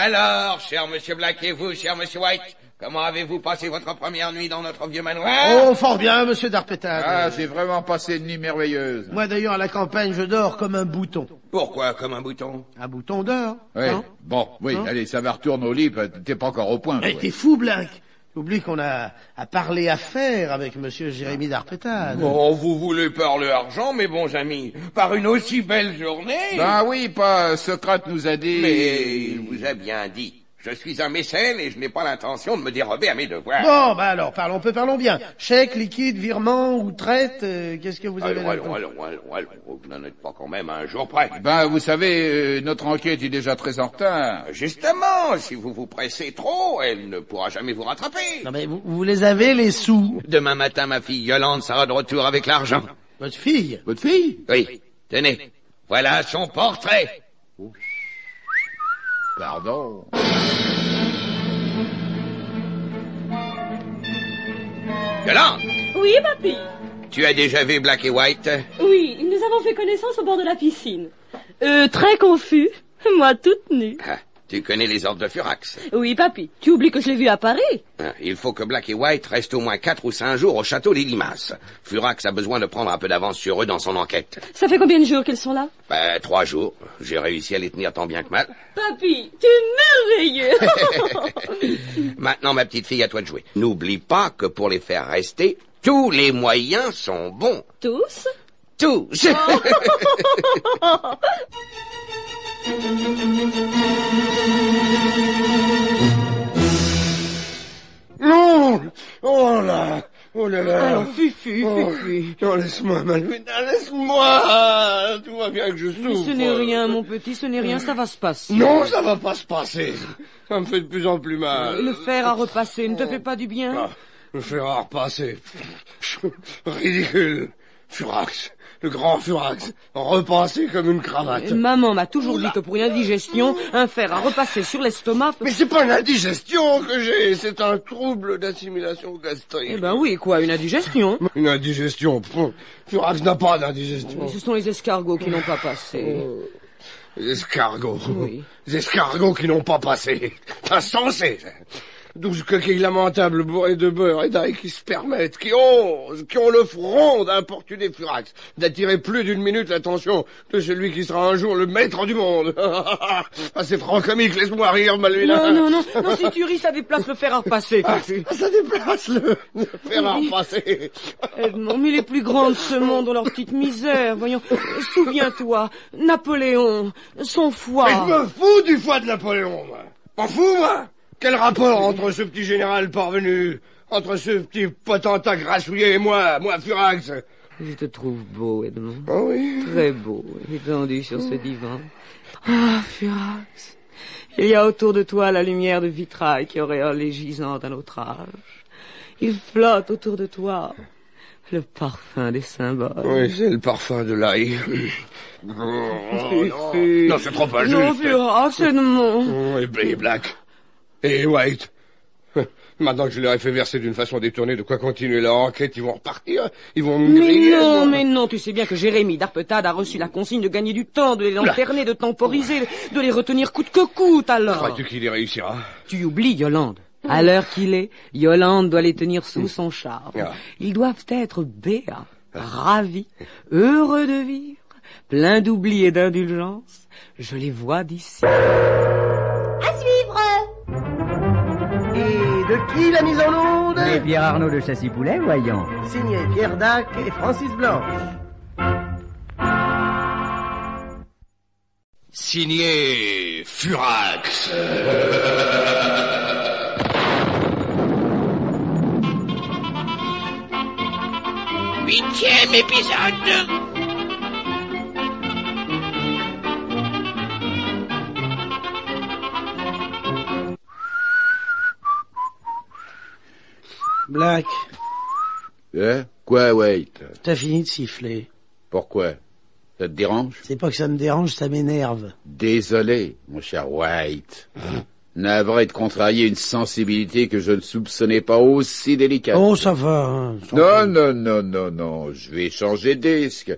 Alors, cher monsieur Black et vous, cher monsieur White, comment avez-vous passé votre première nuit dans notre vieux manoir? Oh, fort bien, monsieur Darpétade. Ah, j'ai vraiment passé une nuit merveilleuse. Moi, d'ailleurs, à la campagne, je dors comme un bouton. Pourquoi comme un bouton? Un bouton dort. Oui, Hein? bon, oui, Hein? allez, ça va, retourne au lit, t'es pas encore au point. Eh, t'es fou, Black. Oublie qu'on a à parler affaires avec monsieur Jérémy Darpétade. Oh, vous voulez parler argent, mes bons amis, par une aussi belle journée? Ben oui, pas Socrate nous a dit... Mais il vous a bien dit. Je suis un mécène et je n'ai pas l'intention de me dérober à mes devoirs. Bon, bah alors, parlons bien. Chèque, liquide, virement ou traite, qu'est-ce que vous avez Allons, vous n'en êtes pas quand même à un jour près. Ben, vous savez, notre enquête est déjà très en retard. Justement, si vous vous pressez trop, elle ne pourra jamais vous rattraper. Non mais vous les avez, les sous. Demain matin, ma fille Yolande sera de retour avec l'argent. Votre fille? Votre fille? Oui, tenez, voilà son portrait. Pardon. Yolande, Oui, papy. tu as déjà vu Black et White? Oui, nous avons fait connaissance au bord de la piscine. Très confus. Moi, toute nue. Ah, tu connais les ordres de Furax. Oui, papy. Tu oublies que je l'ai vu à Paris. Ah, il faut que Black et White restent au moins 4 ou 5 jours au château des Limaces. Furax a besoin de prendre un peu d'avance sur eux dans son enquête. Ça fait combien de jours qu'ils sont là? 3 jours. J'ai réussi à les tenir tant bien que mal. Papy, tu es merveilleux. Maintenant, ma petite fille, à toi de jouer. N'oublie pas que pour les faire rester, tous les moyens sont bons. Tous? Tous. Non! Oh là! Oh là là! Alors, Fufu. Non, laisse-moi, Malvina, laisse-moi! Tout va bien que je souffre. Ce n'est rien, mon petit, ce n'est rien, ça va se passer. Non, ça va pas se passer. Ça me fait de plus en plus mal. Le fer à repasser ne te fait pas du bien? Ah, le fer à repasser. Ridicule. Furax. Le grand Furax. Repassé comme une cravate. Maman m'a toujours dit que pour une indigestion, un fer à repasser sur l'estomac... Mais c'est pas une indigestion que j'ai, c'est un trouble d'assimilation gastrique. Eh ben oui, quoi, une indigestion? Une indigestion. Furax n'a pas d'indigestion. Mais ce sont les escargots qui n'ont pas passé. Les escargots. Oui. Les escargots qui n'ont pas passé. Insensé. 12 coquilles lamentables bourrées de beurre et d'ail qui se permettent, qui osent, qui ont le front d'importuner Furax, d'attirer plus d'une minute l'attention de celui qui sera un jour le maître du monde. Ah, c'est franc comique, laisse-moi rire, Malvina. Non, si tu ris, ça déplace le fer à repasser. Ça déplace le fer à repasser. Edmond, mais les plus grands de ce monde ont leur petite misère, voyons. Souviens-toi, Napoléon, son foie... Mais je me fous du foie de Napoléon, moi. M'en fous, moi. Quel rapport entre ce petit général parvenu, entre ce petit potentat grassouillé et moi Furax? Je te trouve beau, Edmond. Oh oui. Très beau, étendu sur ce divan. Ah, Furax, il y a autour de toi la lumière de vitrail qui auréole les gisants d'un autre âge. Il flotte autour de toi le parfum des symboles. Oui, c'est le parfum de l'ail. Non, c'est trop injuste. Non, Furax, Edmond. Et Black. Et White. Maintenant que je leur ai fait verser d'une façon détournée de quoi continuer leur enquête, ils vont repartir. Ils vont me griller. Mais non, tu sais bien que Jérémy Darpétade a reçu la consigne de gagner du temps, de les lanterner, de temporiser, de les retenir coûte que coûte, alors. Crois-tu qu'il y réussira? Tu oublies Yolande. À l'heure qu'il est, Yolande doit les tenir sous son charme. Ah. Ils doivent être béats, ravis, heureux de vivre, pleins d'oubli et d'indulgence. Je les vois d'ici. À suivre. Et de qui la mise en onde? Et Pierre Arnaud de Châssy-Poulet, voyons. Signé Pierre Dac et Francis Blanche. Signé Furax. Huitième épisode. Black, Quoi, White? t'as fini de siffler. Pourquoi? Ça te dérange? C'est pas que ça me dérange, ça m'énerve. Désolé, mon cher White. Navré de contrarier une sensibilité que je ne soupçonnais pas aussi délicate. Oh, ça va. Hein, Non, je vais changer de disque.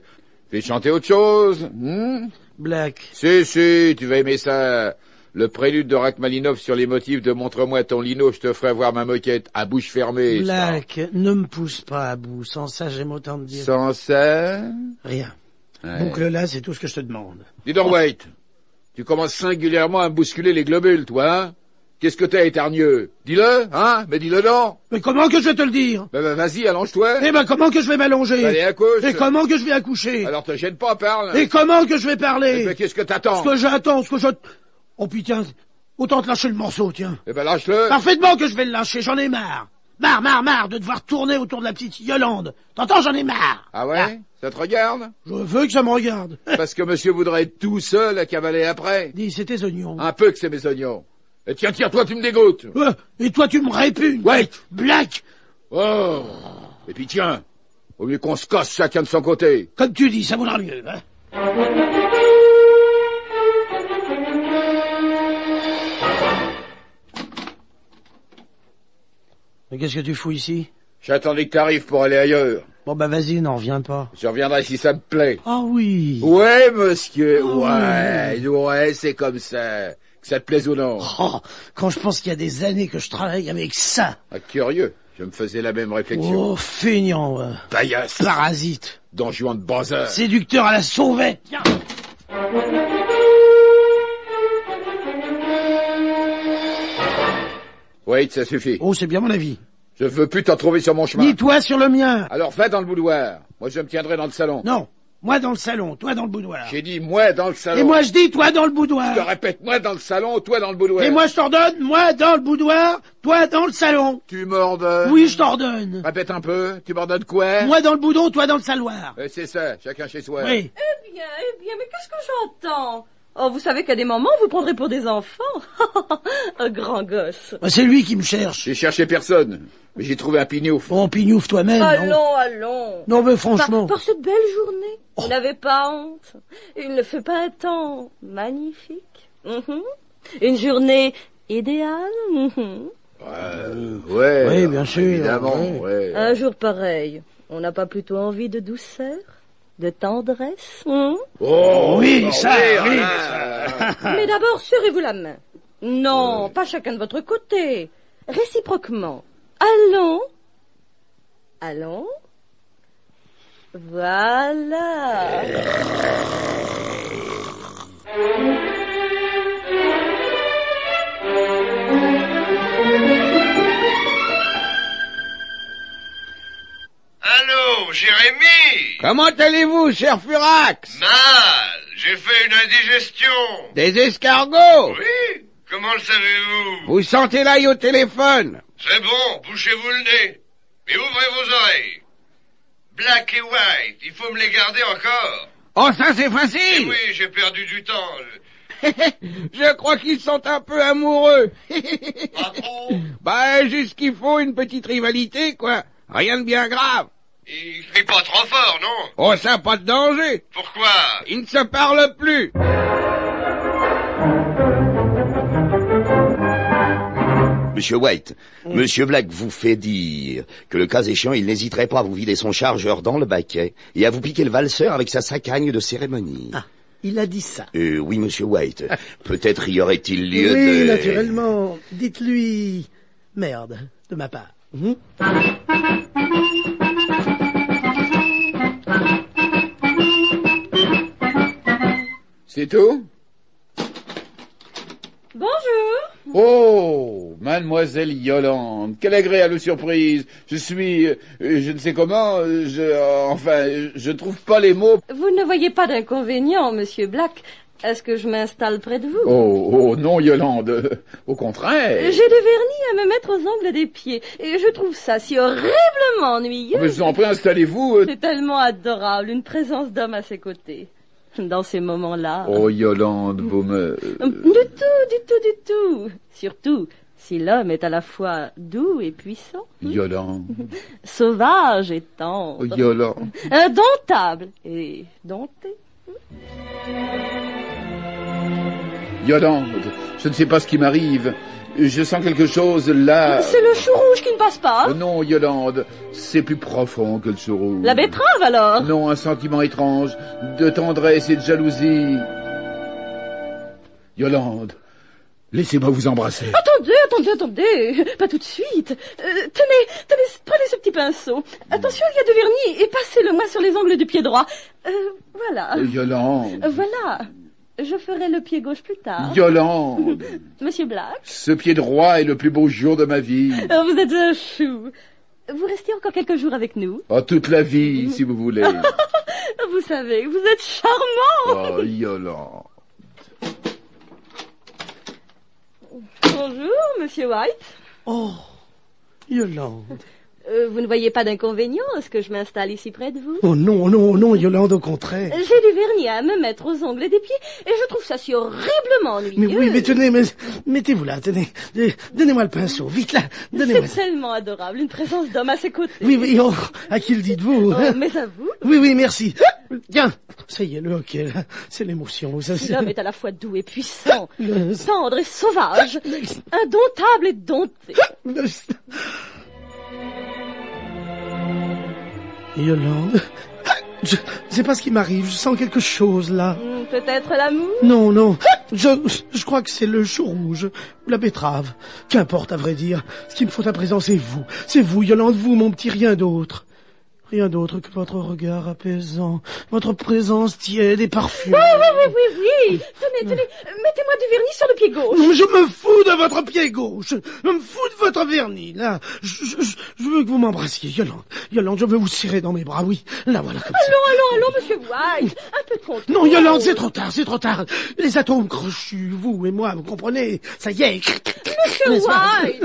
Je vais chanter autre chose. Black, Si, tu vas aimer ça. Le prélude de Rachmaninov sur les motifs de Montre-moi ton lino, je te ferai voir ma moquette à bouche fermée. Black, ne me pousse pas à bout. Sans ça, j'aime autant te dire. Sans ça... Rien. Ouais. Boucle-là, c'est tout ce que je te demande. Dis donc, White, tu commences singulièrement à me bousculer les globules, toi, hein? Qu'est-ce que t'as, étergneux? Dis-le, hein? Mais dis-le donc. Mais comment que je vais te le dire? Vas-y, allonge-toi. Eh ben, comment que je vais m'allonger? Allez, accouche. Et comment que je vais accoucher? Alors te gêne pas, parle. Et comment que je vais parler? Eh ben, qu'est-ce que t'attends? Ce que j'attends, ce que je... Oh putain, autant te lâcher le morceau, tiens. Eh ben, lâche-le. Parfaitement que je vais le lâcher, j'en ai marre. Marre de devoir tourner autour de la petite Yolande. T'entends, j'en ai marre. Ah ouais? Ça te regarde? Je veux que ça me regarde. Parce que monsieur voudrait être tout seul à cavaler après. Dis, c'est tes oignons. Un peu que c'est mes oignons. Et tiens, toi, tu me dégoûtes. Et toi, tu me répugnes. Ouais. Black. Oh. Et puis tiens, au lieu qu'on se casse chacun de son côté. Comme tu dis, ça vaudra mieux, hein. Mais qu'est-ce que tu fous ici? J'attendais que t'arrives pour aller ailleurs. Bon bah vas-y, n'en reviens pas. Je reviendrai si ça me plaît. Ah oui. Ouais, monsieur, Oh, ouais, c'est comme ça. Que ça te plaise ou non. Oh, quand je pense qu'il y a des années que je travaille avec ça. Ah, curieux, je me faisais la même réflexion. Oh, feignant, Paillasse. parasite. Don Juan de bazar. Séducteur à la sauvette. Tiens. Wait, ça suffit. Oh, c'est bien mon avis. Je veux plus t'en trouver sur mon chemin. Ni toi sur le mien. Alors va dans le boudoir. Moi, je me tiendrai dans le salon. Non, moi dans le salon, toi dans le boudoir. J'ai dit moi dans le salon. Et moi je dis toi dans le boudoir. Je te répète, moi dans le salon, toi dans le boudoir. Et moi je t'ordonne, moi dans le boudoir, toi dans le salon. Tu m'ordonnes. Oui, je t'ordonne. Répète un peu. Tu m'ordonnes quoi? Moi dans le boudon, toi dans le saloir. C'est ça, chacun chez soi. Oui. Eh bien, mais qu'est-ce que j'entends? Oh, vous savez qu'à des moments, vous prendrez pour des enfants. Un grand gosse. Bah, c'est lui qui me cherche. J'ai cherché personne, mais j'ai trouvé un pignouf. Bon, pignouf toi-même, non? Allons. Non, mais franchement. Par cette belle journée, vous n'avez pas honte. Il ne fait pas un temps magnifique. Une journée idéale. Ouais. Oui, bien sûr. Évidemment, ouais. Un jour pareil, on n'a pas plutôt envie de douceur, de tendresse? Oh, oui, ça, oui. Mais d'abord, serrez-vous la main. Non, pas chacun de votre côté. Réciproquement. Allons. Voilà. Allô, Jérémie? Comment allez-vous, cher Furax? Mal, j'ai fait une indigestion. Des escargots? Oui? Comment le savez-vous? Vous sentez l'ail au téléphone? C'est bon, bouchez-vous le nez. Et ouvrez vos oreilles. Black et White, il faut me les garder encore. Oh, ça c'est Eh facile. oui, j'ai perdu du temps. Je crois qu'ils sont un peu amoureux. Pas trop. Bah, juste qu'il faut une petite rivalité, quoi. Rien de bien grave. Il crie pas trop fort, non? Oh, ça, pas de danger. Pourquoi? Ils ne se parlent plus. Monsieur White, Monsieur Black vous fait dire que le cas échéant, il n'hésiterait pas à vous vider son chargeur dans le baquet et à vous piquer le valseur avec sa sacagne de cérémonie. Ah, il a dit ça. Oui, Monsieur White. Peut-être y aurait-il lieu Oui, de... naturellement. Dites-lui... Merde, de ma part. C'est tout? Bonjour. Oh, mademoiselle Yolande, quelle agréable surprise. Je suis, je ne sais comment, je ne trouve pas les mots. Vous ne voyez pas d'inconvénient, Monsieur Black. Est-ce que je m'installe près de vous? Oh, non, Yolande. Au contraire. J'ai du vernis à me mettre aux ongles des pieds. Et je trouve ça si horriblement ennuyeux. Mais je vous en prie, installez-vous. C'est tellement adorable, une présence d'homme à ses côtés. Dans ces moments-là. Oh, Yolande, vous me... Du tout. Surtout, si l'homme est à la fois doux et puissant. Yolande. Sauvage et tendre. Oh, Yolande. Indomptable et dompté. Yolande, je ne sais pas ce qui m'arrive. Je sens quelque chose là... C'est le chou rouge qui ne passe pas. Non, Yolande, c'est plus profond que le chou rouge. La betterave, alors? Non, un sentiment étrange, de tendresse et de jalousie. Yolande, Laissez-moi vous embrasser. Attendez, pas tout de suite. Tenez, prenez ce petit pinceau. Attention, il y a du vernis, et passez-le-moi sur les ongles du pied droit. Voilà. Yolande. Voilà. Je ferai le pied gauche plus tard. Yolande. Monsieur Black. Ce pied droit est le plus beau jour de ma vie. Oh, vous êtes un chou. Vous restez encore quelques jours avec nous? Oh, toute la vie, si vous voulez. Vous savez, vous êtes charmant. Oh, Yolande. Bonjour, Monsieur White. Oh, Yolande. Vous ne voyez pas d'inconvénient à ce que je m'installe ici près de vous? Oh non, Yolande, au contraire. J'ai du vernis à me mettre aux ongles des pieds et je trouve ça si horriblement ennuyeux. Mais oui, mais tenez, mettez-vous là, tenez. Donnez-moi le pinceau, vite là, donnez-moi. C'est tellement adorable, une présence d'homme à ses côtés. Oui, oh, à qui le dites-vous? Oh, mais à vous. Oui, merci. Tiens, ça y est, le hockey, là, c'est l'émotion. L'homme est à la fois doux et puissant, tendre et sauvage, indomptable et dompté. Yolande, je sais pas ce qui m'arrive, je sens quelque chose là. Peut-être l'amour? Non, je crois que c'est le chou rouge, la betterave. Qu'importe à vrai dire, ce qu'il me faut à présent c'est vous Yolande, vous mon petit rien d'autre. Rien d'autre que votre regard apaisant, votre présence tiède et parfumée. Oui. Tenez, mettez-moi du vernis sur le pied gauche. Non, je me fous de votre pied gauche. Je me fous de votre vernis, là. Je veux que vous m'embrassiez, Yolande, je veux vous serrer dans mes bras, oui. Là, voilà, comme ça. Allons, Monsieur White. Un peu de contrôle. Non, Yolande, c'est trop tard. Les atomes crochus, vous et moi, vous comprenez? Ça y est. Monsieur White.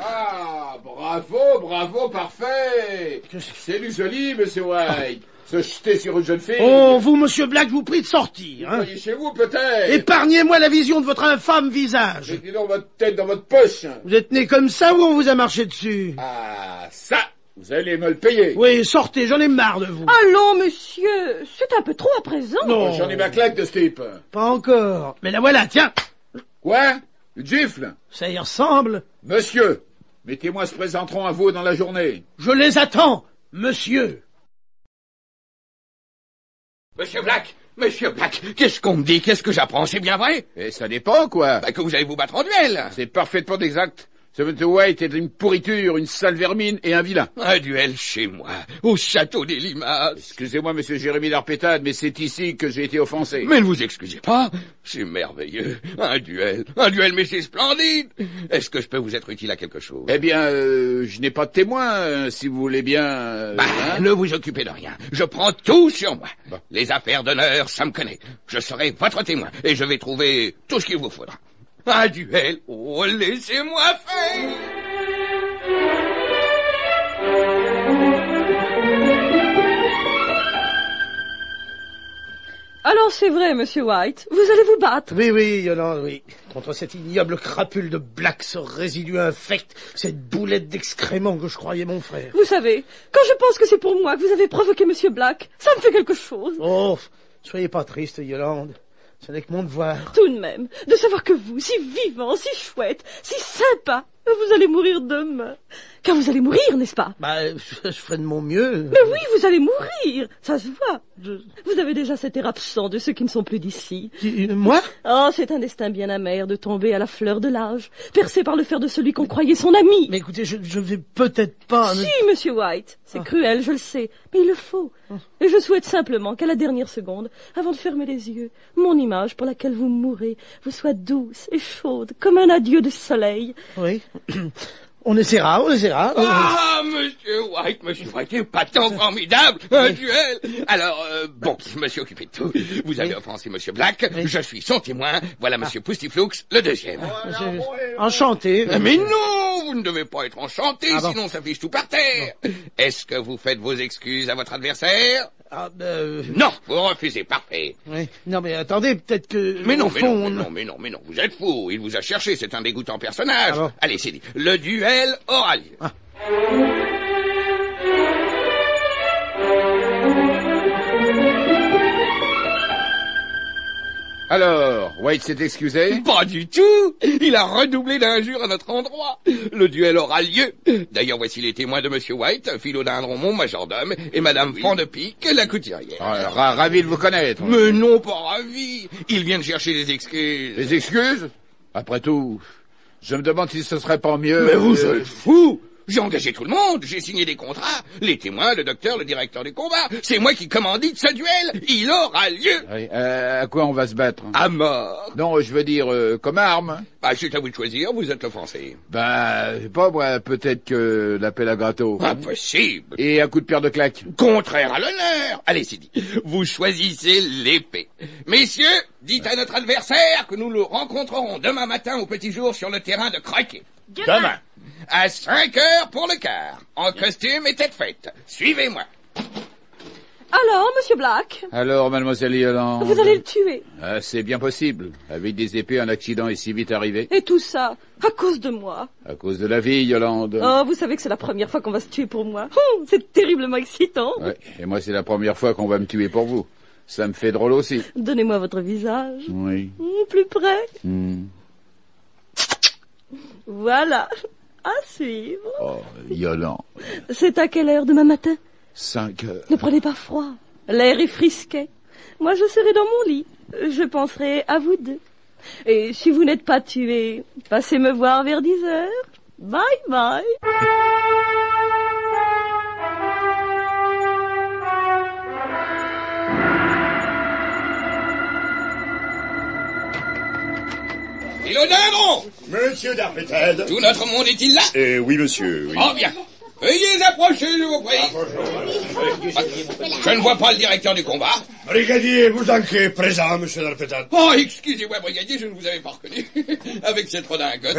Ah, bravo, parfait. C'est du joli, Monsieur White. Se jeter sur une jeune fille. Oh, vous, Monsieur Black, vous prie de sortir, hein. Voyez chez vous, peut-être. Épargnez-moi la vision de votre infâme visage. Mettez donc votre tête dans votre poche. Vous êtes né comme ça ou on vous a marché dessus? Ah, ça, vous allez me le payer. Oui, sortez, j'en ai marre de vous. Allons, monsieur, c'est un peu trop à présent. Non. J'en ai ma claque de ce type. Pas encore. Mais la voilà, tiens. Quoi? Une gifle? Ça y ressemble. Monsieur, mes témoins se présenteront à vous dans la journée. Je les attends, monsieur. Monsieur Black, qu'est-ce qu'on me dit? Qu'est-ce que j'apprends? C'est bien vrai? Et ça dépend, quoi. Que vous allez vous battre en duel. C'est parfaitement exact. Ce Mr. White est une pourriture, une sale vermine et un vilain. Un duel chez moi, au château des Limaces. Excusez-moi, Monsieur Jérémy d'Arpétade, mais c'est ici que j'ai été offensé. Mais ne vous excusez pas, c'est merveilleux. Un duel, mais c'est splendide. Est-ce que je peux vous être utile à quelque chose? Eh bien, je n'ai pas de témoin, si vous voulez bien... Ne vous occupez de rien. Je prends tout sur moi. Bon. Les affaires d'honneur, ça me connaît. Je serai votre témoin et je vais trouver tout ce qu'il vous faudra. Un duel? Oh, laissez-moi faire! Alors c'est vrai, Monsieur White, vous allez vous battre. Oui, Yolande, oui. Contre cette ignoble crapule de Black, ce résidu infect, cette boulette d'excréments que je croyais mon frère. Vous savez, quand je pense que c'est pour moi que vous avez provoqué Monsieur Black, ça me fait quelque chose. Oh, soyez pas triste, Yolande. Ce n'est que mon devoir. Tout de même, de savoir que vous, si vivant, si chouette, si sympa, vous allez mourir demain. Car vous allez mourir, n'est-ce pas? Je ferai de mon mieux. Mais oui, vous allez mourir, ça se voit. Vous avez déjà cet air absent de ceux qui ne sont plus d'ici. Moi? Oh, c'est un destin bien amer de tomber à la fleur de l'âge, percé par le fer de celui qu'on croyait son ami. Mais écoutez, je vais peut-être pas... Si, Monsieur White, c'est cruel, je le sais, mais il le faut. Et je souhaite simplement qu'à la dernière seconde, avant de fermer les yeux, mon image pour laquelle vous mourrez vous soit douce et chaude, comme un adieu de soleil. Oui. On essaiera. Ah, Monsieur White, c'est pas tant formidable, un duel. Alors, bon, je me suis occupé de tout. Vous avez offensé Monsieur Black, je suis son témoin, voilà Monsieur Pustiflux, le deuxième. Enchanté. Mais non, vous ne devez pas être enchanté, sinon ça fiche tout par terre. Est-ce que vous faites vos excuses à votre adversaire? Non, vous refusez, parfait. Oui. Non, mais attendez, peut-être que... Mais non, vous êtes fou, il vous a cherché, c'est un dégoûtant personnage. Allez, c'est dit, le duel aura lieu. Alors, White s'est excusé? Pas du tout. Il a redoublé d'injures à notre endroit. Le duel aura lieu. D'ailleurs, voici les témoins de Monsieur White, Philodendron, mon majordome, et Madame Franc de Pique, la couturière. Ravi de vous connaître. Mais non, pas ravi. Ils viennent chercher des excuses. Des excuses? Après tout, je me demande si ce serait pas mieux... Mais vous êtes fou! J'ai engagé tout le monde, j'ai signé des contrats, les témoins, le docteur, le directeur du combat. C'est moi qui commandite ce duel. Il aura lieu. Oui, à quoi on va se battre? À mort. Non, je veux dire, comme arme. Bah, c'est à vous de choisir, vous êtes l'offensé. Ben, je sais pas, moi, peut-être que l'appel à gâteau. Impossible. Et un coup de pierre de claque. Contraire à l'honneur. Allez, c'est dit. Vous choisissez l'épée. Messieurs, dites à notre adversaire que nous le rencontrerons demain matin au petit jour sur le terrain de croquet. Demain. À 5 heures pour le quart. En costume et tête faite. Suivez-moi. Alors, monsieur Black? Alors, mademoiselle Yolande... Vous allez le tuer. C'est bien possible. Avec des épées, un accident est si vite arrivé. Et tout ça, à cause de moi. À cause de la vie, Yolande. Oh, vous savez que c'est la première fois qu'on va se tuer pour moi. C'est terriblement excitant. Ouais, et moi, c'est la première fois qu'on va me tuer pour vous. Ça me fait drôle aussi. Donnez-moi votre visage. Oui. Plus près. Mm. Voilà. À suivre. Oh, Yolande. C'est à quelle heure demain matin? 5 heures. Ne prenez pas froid. L'air est frisquet. Moi, je serai dans mon lit. Je penserai à vous deux. Et si vous n'êtes pas tués, passez me voir vers 10 heures. Bye bye. Philodendron! Monsieur d'Arpétade. Tout notre monde est-il là? Oui, monsieur, oui. Oh bien. Veuillez approcher, je vous prie. Je ne vois pas le directeur du combat. Brigadier Bouzanquet, présent, monsieur d'Arpétade. Oh, excusez-moi, brigadier, je ne vous avais pas reconnu. Avec cette redingote.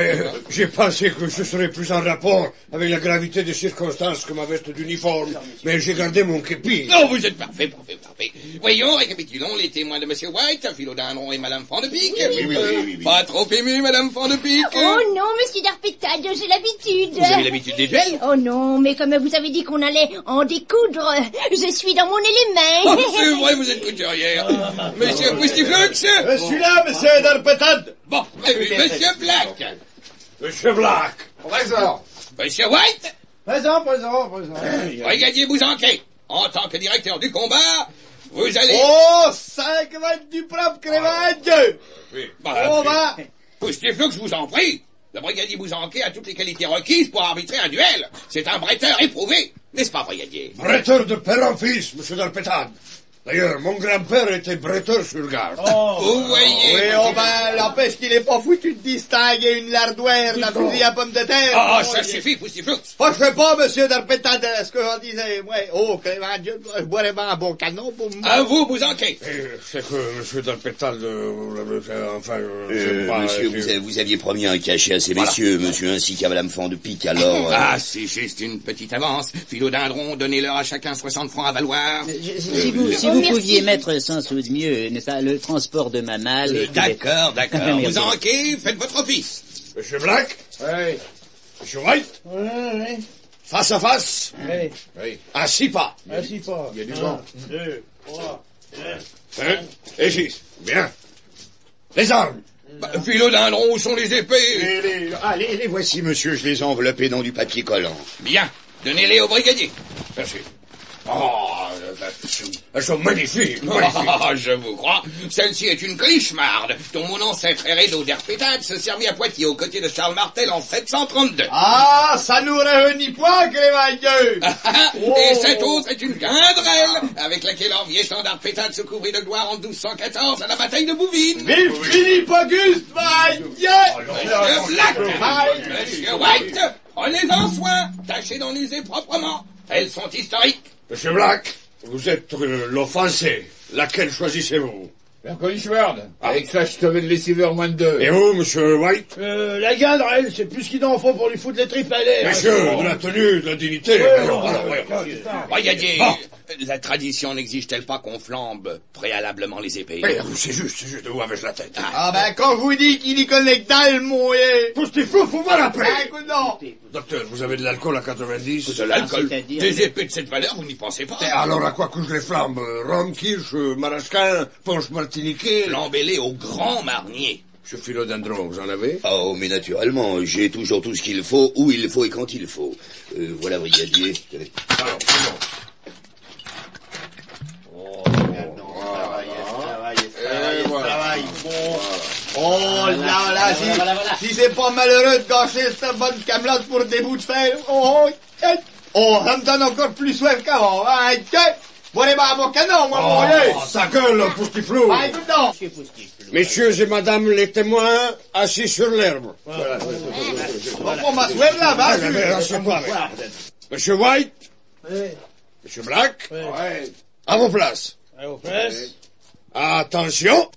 J'ai pensé que ce serait plus en rapport avec la gravité des circonstances que ma veste d'uniforme. Mais j'ai gardé mon képi. Non, vous êtes parfait, parfait, parfait. Voyons, récapitulons les témoins de monsieur White, Philodendron et madame Fandepique. Oui. Pas trop ému, madame Fandepique? Oh non, monsieur d'Arpétade, j'ai l'habitude. Vous avez l'habitude des duels? Oh non, mais comme vous avez dit qu'on allait en découdre, je suis dans mon élément. Oh, c'est vrai, vous êtes couturière. Monsieur Pustiflux? Je suis là, monsieur d'Arpétade. Bon, monsieur Black? Monsieur Black. Présent. Monsieur White? Présent. Brigadier Bouzanquet, en tant que directeur du combat, vous allez... Oh, 5 mètres du propre crémagne. Oui. On va. Pustiflux, vous en prie. Le brigadier Bouzanquet a toutes les qualités requises pour arbitrer un duel. C'est un bretteur éprouvé. N'est-ce pas, brigadier? Bretteur de père en fils, monsieur d'Arpétade. D'ailleurs, mon grand-père était bretteur sur garde. Vous voyez... Oui, l'empêche qu'il est pas foutu de distinguer une lardoire d'un fusil à pomme de terre. Ah, ça suffit, Pustiflux. Je sais pas, monsieur d'Arpétade, ce que j'en disais. Ouais. Oh, Clément, je boirais bien un bon canon pour moi. À vous, Bouzanquet. C'est que monsieur d'Arpétade, Monsieur, vous aviez promis un cachet à ces messieurs, monsieur, ainsi qu'à madame Fandepique, alors... Ah, c'est juste une petite avance. Philodendron, donnez-leur à chacun 60 francs à valoir. Si vous pouviez mettre 100 sous de mieux, n'est-ce pas, le transport de ma malle... D'accord. Bouzanquet, faites votre office. Monsieur Black? Oui. Monsieur White? Oui. Face à face? Oui. À 6 pas. À 6 pas. Il y a du vent. 2, 3, 5 et 6. Bien. Les armes. Philodendron, où sont les épées? Les voici, monsieur, je les ai enveloppés dans du papier collant. Bien. Donnez-les au brigadier. Merci. Elles sont magnifiques. Ah, je vous crois. Celle-ci est une clichemarde, dont mon ancêtre Hérédo d'Arpétade se servit à Poitiers aux côtés de Charles Martel en 732. Ah, ça nous réunit point, Clément. Et cette autre est une guindrelle, avec laquelle Orviétan d'Arpétade se couvrit de gloire en 1214 à la bataille de Bouvines. Vive Philippe Auguste, Monsieur Black, Monsieur White, prenez-en soin, tâchez d'en user proprement. Elles sont historiques. Monsieur Black, vous êtes l'offensé. Laquelle choisissez-vous? La Collichward. Avec ça, je te vais le lessiveur moins de 2. Et vous, monsieur White? La guindrelle, c'est plus qu'il en faut pour lui foutre les tripes à l'air. Messieurs, de la tenue, de la dignité. Brigadier, la tradition n'exige-t-elle pas qu'on flambe préalablement les épées? C'est juste, où avais-je la tête? Ah ben, quand je vous dis qu'il y connaît que dalle, mon Pustiflux, faut me rappeler. Ah, écoute, non. Docteur, vous avez de l'alcool à 90? De l'alcool? Des épées de cette valeur, vous n'y pensez pas? Et alors, à quoi que je les flambe? Rhum, kirsch, marasquin, punch martiniquais? Flambez-les au grand marnier. Monsieur Philodendron, vous en avez? Oh, mais naturellement, j'ai toujours tout ce qu'il faut, où il faut et quand il faut. Voilà, brigadier. Alors, pardon. Oh là là, Si c'est pas malheureux de gâcher cette bonne camelote pour des bouts de fer. Ça me donne encore plus soif qu'avant. Voilà, mon canon, moi, mon vieux. Ta gueule, Poustiflou. Écoute donc. Messieurs et madame les témoins, assis sur l'herbe. On m'asseoir là, va. Monsieur White. Monsieur Black. À vos places. Attention.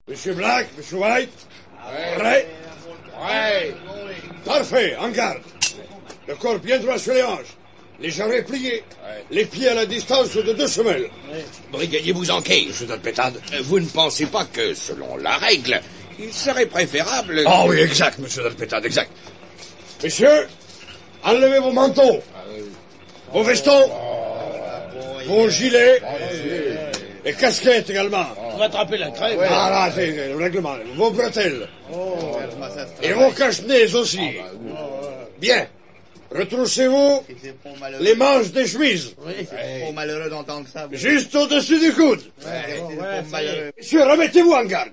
Monsieur Black, Monsieur White. Prêt. Parfait, en garde. Le corps bien droit sur les hanches. Les jarrets pliés. Les pieds à la distance de 2 semelles. Brigadier Bouzanquet, Monsieur Dalpétade. vous ne pensez pas que, selon la règle, il serait préférable... Ah oui, exact, Monsieur Dalpétade, exact. Messieurs, enlevez vos manteaux. Vos vestons. Vos gilets. Les casquettes également. On va attraper la crève. Voilà, c'est le règlement. Vos bretelles. Et vos cache-nez aussi. Bien. Retroussez-vous les manches des chemises. C'est trop malheureux d'entendre ça. Juste au-dessus du coude. C'est trop malheureux. Messieurs, remettez-vous en garde.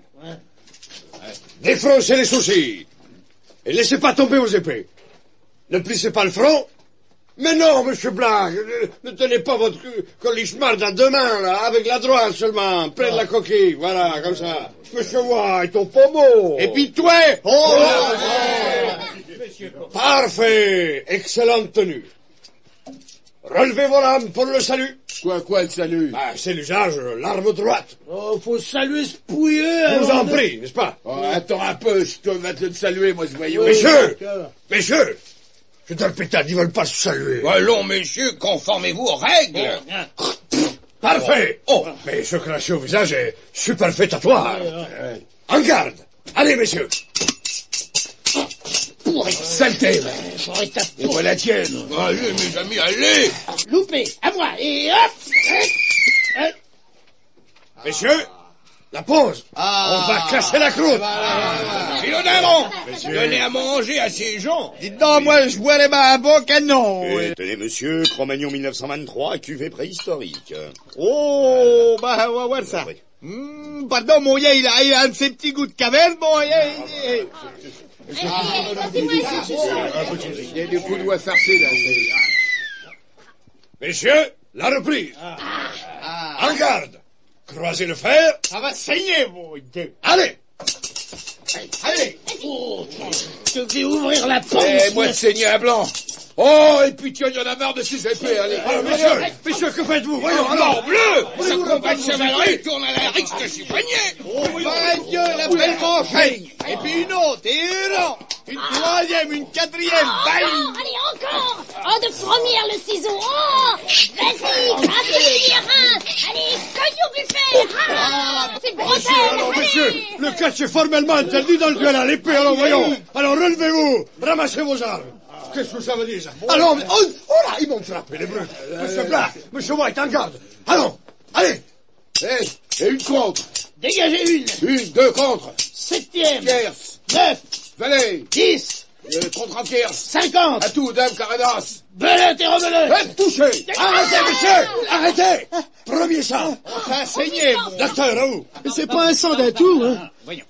Défroncez les sourcils. Et laissez pas tomber vos épées. Ne plissez pas le front. Mais non, monsieur Blanc, ne tenez pas votre colichemar dans 2 mains, là, avec la droite seulement, près de la coquille, voilà, comme ça. Monsieur White, ton pommeau. Et puis toi. Parfait, excellente tenue. Relevez vos lames pour le salut. Quoi le salut? C'est l'usage, l'arme droite. Oh, faut saluer ce pouilleux. Je vous en prie, n'est-ce pas? Attends un peu, je dois te saluer, moi, ce voyou. Messieurs, je te répète, ils veulent pas se saluer. Allons, messieurs, conformez-vous aux règles. Parfait. Mais ce craché au visage est superfétatoire. En garde. Allez, messieurs. Saleté, et voilà la tienne. Allez, mes amis, allez. Loupé, à moi, et hop. Messieurs, la pause. On va casser la croûte. Philodendron, donnez à manger à ces gens. Dites donc, moi, je boirais un bon canon. Tenez, monsieur, Cro-Magnon 1923, cuvée préhistorique. On va voir ça. Pardon, mon gars, il a un de ces petits goûts de caverne, mon gars. Il y a des coups de doigts farcés, là. Messieurs, la reprise. En garde. Croisez le fer. Ça va saigner, mon gars. Allez. Allez. Je vais ouvrir la porte. Moi, de saigner à blanc. Oh, et puis il y en a marre de ces épées, allez. Messieurs, que faites-vous? Voyons, Alors, bleu, ce combat de chevalerie tourne à la rixe de chiffonnier. Mon Dieu, la belle manchée. Et puis une autre, et une troisième, une quatrième. Allez, encore. De première, le ciseau. Vas-y, gratte-lui allez, cognou buffet. C'est brutal. Messieurs, le catch est formellement interdit dans le duel à l'épée, alors voyons. Alors relevez-vous, ramassez vos armes. Qu'est-ce que ça veut dire, ça? Allons, oh là, ils m'ont frappé, les brutes. Monsieur Black, Monsieur White, en garde. Allons, allez. Et une contre. Dégagez une. 2 contre. 7e. Tierce. 9. Valet. 10. Contre en tierce. 50. À tout, dame, caradasse. Belette et rebelette. Faites toucher. Arrêtez, messieurs. Arrêtez. Premier sang. Ça a saigné, mon Docteur, à vous. Mais c'est pas un sang d'un tour, hein. Voyons.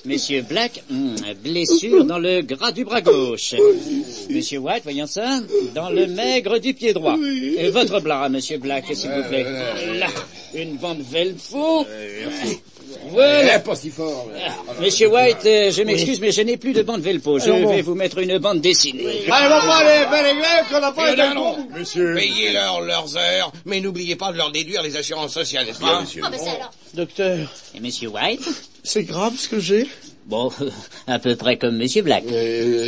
Monsieur Black, blessure dans le gras du bras gauche. Monsieur White, voyons ça, dans le maigre du pied droit. Et votre bras, monsieur Black, s'il vous plaît. Là, une bande Velpo. Voilà. Pas si fort. Monsieur White, je m'excuse, mais je n'ai plus de bande Velpo. Je vais vous mettre une bande dessinée. Allez, on va pas aller faire les grèves qu'on n'a pas été Philodendron, Monsieur. payez-leur leurs heures, mais n'oubliez pas de leur déduire les assurances sociales, n'est-ce pas? Ah, ben ça alors. Docteur, Et monsieur White? c'est grave ce que j'ai. Bon, à peu près comme monsieur Black.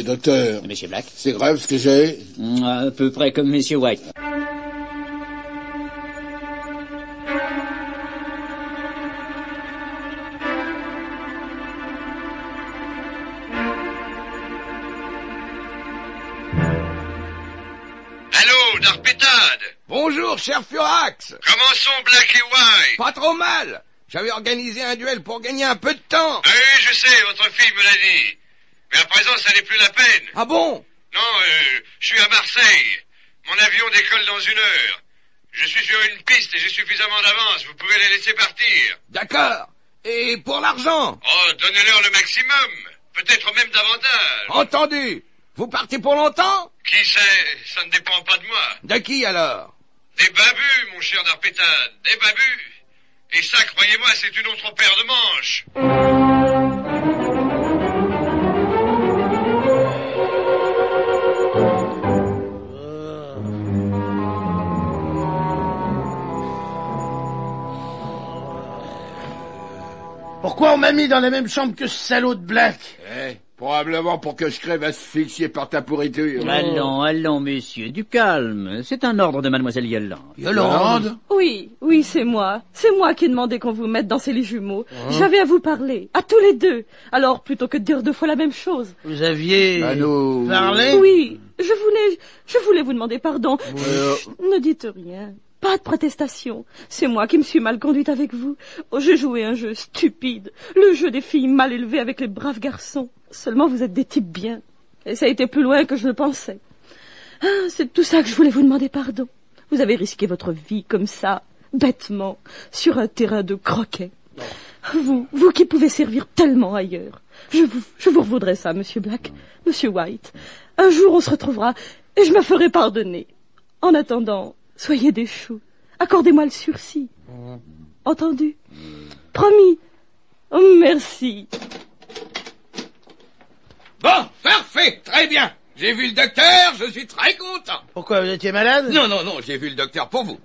Docteur, Monsieur Black? c'est grave ce que j'ai. À peu près comme monsieur White. Allô, Darpétade. Bonjour, cher Furax. Comment sont Black et White? Pas trop mal. J'avais organisé un duel pour gagner un peu de temps. Ah oui, je sais, votre fille me l'a dit. Mais à présent, ça n'est plus la peine. Ah bon? Non, je suis à Marseille. Mon avion décolle dans 1 heure. Je suis sur une piste et j'ai suffisamment d'avance. Vous pouvez les laisser partir. D'accord. Et pour l'argent? Oh, donnez-leur le maximum. Peut-être même davantage. Entendu. Vous partez pour longtemps? Qui sait? Ça ne dépend pas de moi. De qui alors? Des babus, mon cher Darpétade. Des babus. Et ça, croyez-moi, c'est une autre paire de manches. Pourquoi on m'a mis dans la même chambre que ce salaud de Black? Probablement pour que je crève asphyxié par ta pourriture. Allons, messieurs, du calme. C'est un ordre de mademoiselle Yolande. Yolande? Oui, c'est moi. C'est moi qui ai demandé qu'on vous mette dans ces lits jumeaux. J'avais à vous parler, à tous les deux. Alors, plutôt que de dire deux fois la même chose. Vous aviez parlé? Oui, je voulais vous demander pardon. Ne dites rien. Pas de protestation. C'est moi qui me suis mal conduite avec vous. Oh, j'ai joué un jeu stupide. Le jeu des filles mal élevées avec les braves garçons. Seulement vous êtes des types bien. Et ça a été plus loin que je le pensais. C'est tout ça que je voulais vous demander pardon. Vous avez risqué votre vie comme ça, bêtement, sur un terrain de croquet. Vous qui pouvez servir tellement ailleurs. Je vous revaudrai ça, Monsieur Black, Monsieur White. Un jour on se retrouvera et je me ferai pardonner. En attendant... Soyez des choux. Accordez-moi le sursis. Entendu? Promis. Oh, merci. Bon, parfait, très bien. J'ai vu le docteur, je suis très content. Pourquoi, vous étiez malade? Non, j'ai vu le docteur pour vous.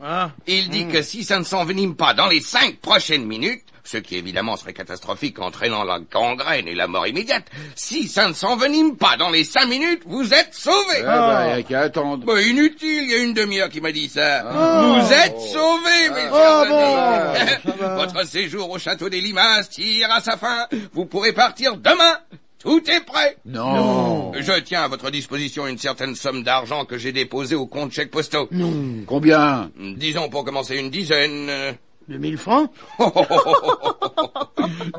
Il dit que si ça ne s'envenime pas dans les 5 prochaines minutes, ce qui évidemment serait catastrophique entraînant la gangrène et la mort immédiate, si ça ne s'envenime pas dans les 5 minutes, vous êtes sauvés. Y a qu'à attendre. Inutile, il y a une demi-heure qui m'a dit ça. Vous êtes sauvés, mes chers amis. Votre séjour au château des Limaces tire à sa fin. Vous pourrez partir demain. Tout est prêt. Non. Je tiens à votre disposition une certaine somme d'argent que j'ai déposée au compte chèques postaux. Non. Combien? Disons pour commencer une dizaine. 2000 francs?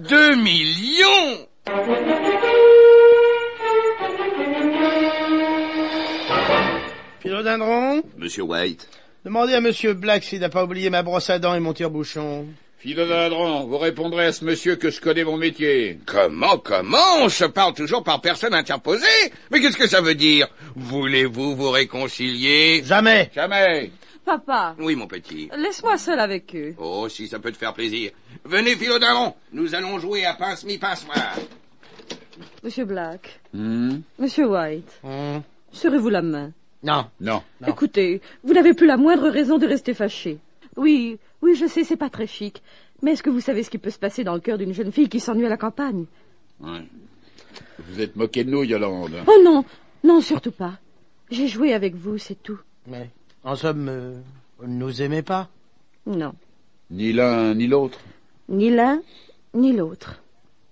2 millions! Philodendron? Monsieur White. Demandez à Monsieur Black s'il n'a pas oublié ma brosse à dents et mon tire-bouchon. Philodendron, vous répondrez à ce monsieur que je connais mon métier. Comment? On se parle toujours par personne interposée? Mais qu'est-ce que ça veut dire? Voulez-vous vous réconcilier? Jamais. Papa. Oui, mon petit. Laisse-moi seul avec eux. Oh, si ça peut te faire plaisir. Venez, Philodendron, nous allons jouer à pince-mi-pince-moi. Monsieur Black. Monsieur White. Serrez-vous la main. Non. Écoutez, vous n'avez plus la moindre raison de rester fâché. Oui, je sais, c'est pas très chic. Mais est-ce que vous savez ce qui peut se passer dans le cœur d'une jeune fille qui s'ennuie à la campagne? Ouais. Vous êtes moqué de nous, Yolande. Oh non, surtout pas. J'ai joué avec vous, c'est tout. Mais, en somme, vous ne nous aimez pas? Non. Ni l'un, ni l'autre. Ni l'un, ni l'autre.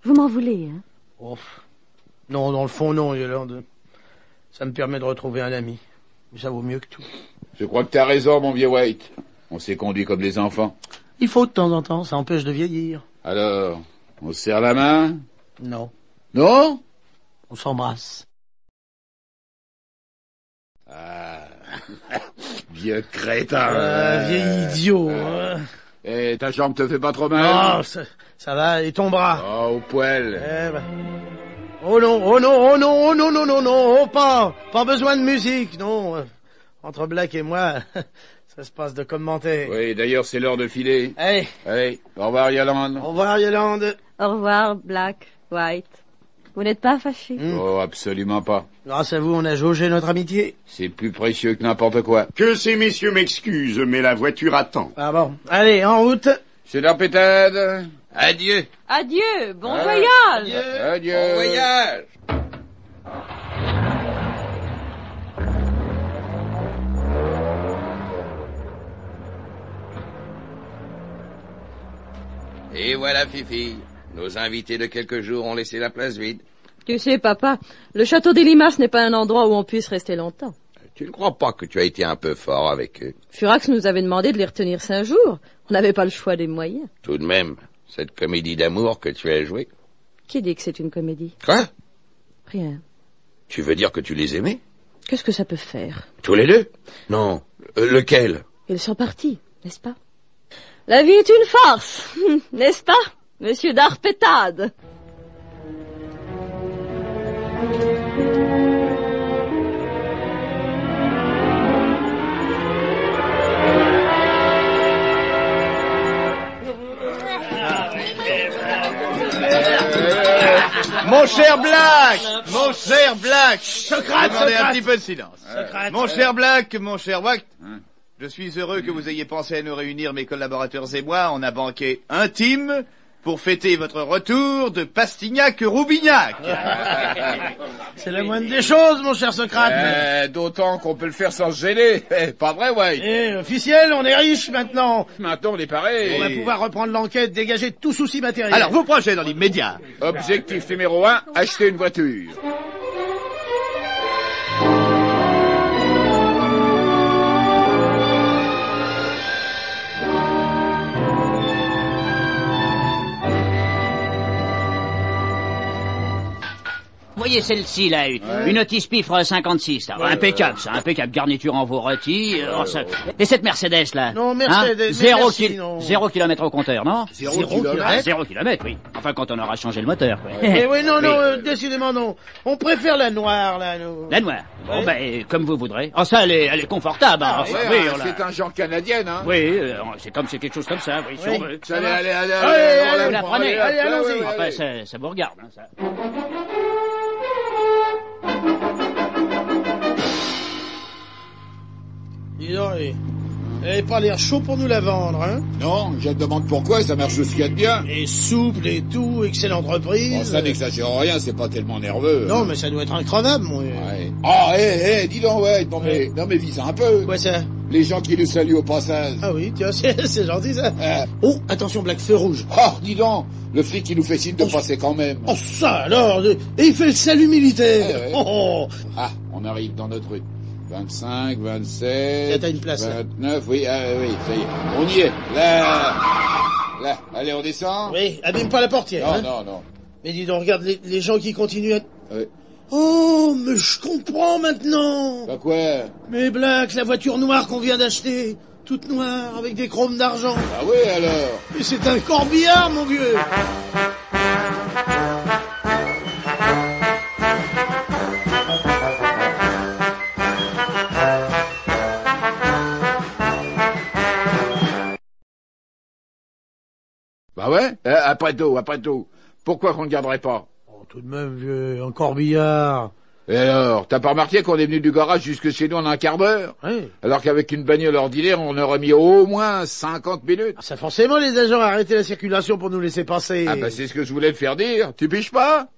Vous m'en voulez, hein? Oh. Non, dans le fond, non, Yolande. Ça me permet de retrouver un ami. Mais ça vaut mieux que tout. Je crois que t'as raison, mon vieux White. On s'est conduit comme des enfants. Il faut de temps en temps, ça empêche de vieillir. Alors, on se serre la main? Non. Non? On s'embrasse. Vieux crétin. Vieil idiot. Et ta jambe te fait pas trop mal? Oh, ça va, et ton bras? Oh, au poil. Oh non, oh pas besoin de musique, non. Entre Black et moi, ça se passe de commentaires. Oui, d'ailleurs, c'est l'heure de filer. Allez, au revoir, Yolande. Au revoir, Yolande. Au revoir, Black, White. Vous n'êtes pas fâchés? Oh, absolument pas. Grâce à vous, on a jaugé notre amitié. C'est plus précieux que n'importe quoi. Que ces messieurs m'excusent, mais la voiture attend. Ah bon. Allez, en route. C'est Darpétade. Adieu. Adieu, bon voyage. Adieu. Bon voyage. Et voilà, Fifi. Nos invités de quelques jours ont laissé la place vide. Tu sais, papa, le château des Limaces n'est pas un endroit où on puisse rester longtemps. Tu ne crois pas que tu as été un peu fort avec eux? Furax nous avait demandé de les retenir 5 jours. On n'avait pas le choix des moyens. Tout de même, cette comédie d'amour que tu as jouée. Qui dit que c'est une comédie? Quoi? Rien. Tu veux dire que tu les aimais? Qu'est-ce que ça peut faire? Tous les deux? Non. Lequel? Ils sont partis, n'est-ce pas? La vie est une farce, n'est-ce pas? Monsieur d'Arpétade. Mon cher Black, Socrate, demandez un Socrate. petit peu de silence. Socrate. Mon cher Black, mon cher White, je suis heureux que vous ayez pensé à nous réunir, mes collaborateurs et moi, en un banquet intime pour fêter votre retour de Pastignac-Roubignac. C'est la moindre des choses, mon cher Socrate. D'autant qu'on peut le faire sans se gêner. Pas vrai, White? Officiel, on est riche maintenant. Maintenant, on est pareil. On va pouvoir reprendre l'enquête, dégager tout souci matériel. Alors, vos projets dans l'immédiat. Objectif numéro 1, acheter une voiture. Voyez celle-ci, là, une Otis Pifre 56, là. Impeccable, ça, impeccable. Garniture en veau rôti. Et cette Mercedes, là? Non, Mercedes, Zéro kilomètre au compteur, non? Zéro kilomètre? 0 kilomètre, oui. Enfin, quand on aura changé le moteur, quoi. Oui, non, décidément non. On préfère la noire, là, nous. La noire. Bon, ben, comme vous voudrez. Oh, ça, elle est confortable, hein. C'est un genre canadienne, hein. Oui, c'est quelque chose comme ça, oui, si on veut. Allez, Vous la prenez. Allez, allons-y. Enfin, ça vous regarde, hein, ça. Dis donc, elle n'avait pas l'air chaud pour nous la vendre, hein? Non, je me demande pourquoi, ça marche ce qu'il y a de bien. Et souple et tout, excellente reprise. Bon, ça n'exagère rien, c'est pas tellement nerveux. Non, mais ça doit être incroyable, mon vieux. Ouais. Ah, dis donc, ouais, non mais vise un peu. Quoi ça? Les gens qui nous saluent au passage. Ah oui, tiens, c'est gentil, ça. Oh, attention, Black, feu rouge. Oh, dis donc, le flic qui nous fait signe de passer quand même. Oh, ça alors, et il fait le salut militaire. Ouais. Ah, on arrive dans notre rue. 25, 27... T'as une place, 29, oui, oui, ça y est. On y est. Là, allez, on descend. Oui, abîme pas la portière. Non, hein. non. Mais dis donc, regarde les gens qui continuent à... Oui. Oh, mais je comprends maintenant. Bah quoi? Mais Black, la voiture noire qu'on vient d'acheter, toute noire, avec des chromes d'argent. Ah oui, alors. Mais c'est un corbillard, mon vieux. Bah ouais, après tout. Pourquoi qu'on ne garderait pas? Oh, tout de même, vieux, un corbillard. Et alors, t'as pas remarqué qu'on est venu du garage jusque chez nous en un quart d'heure? Oui. Alors qu'avec une bagnole ordinaire, on aurait mis au moins 50 minutes. Ça, forcément, les agents arrêtaient la circulation pour nous laisser passer. Ah bah c'est ce que je voulais te faire dire. Tu piges pas?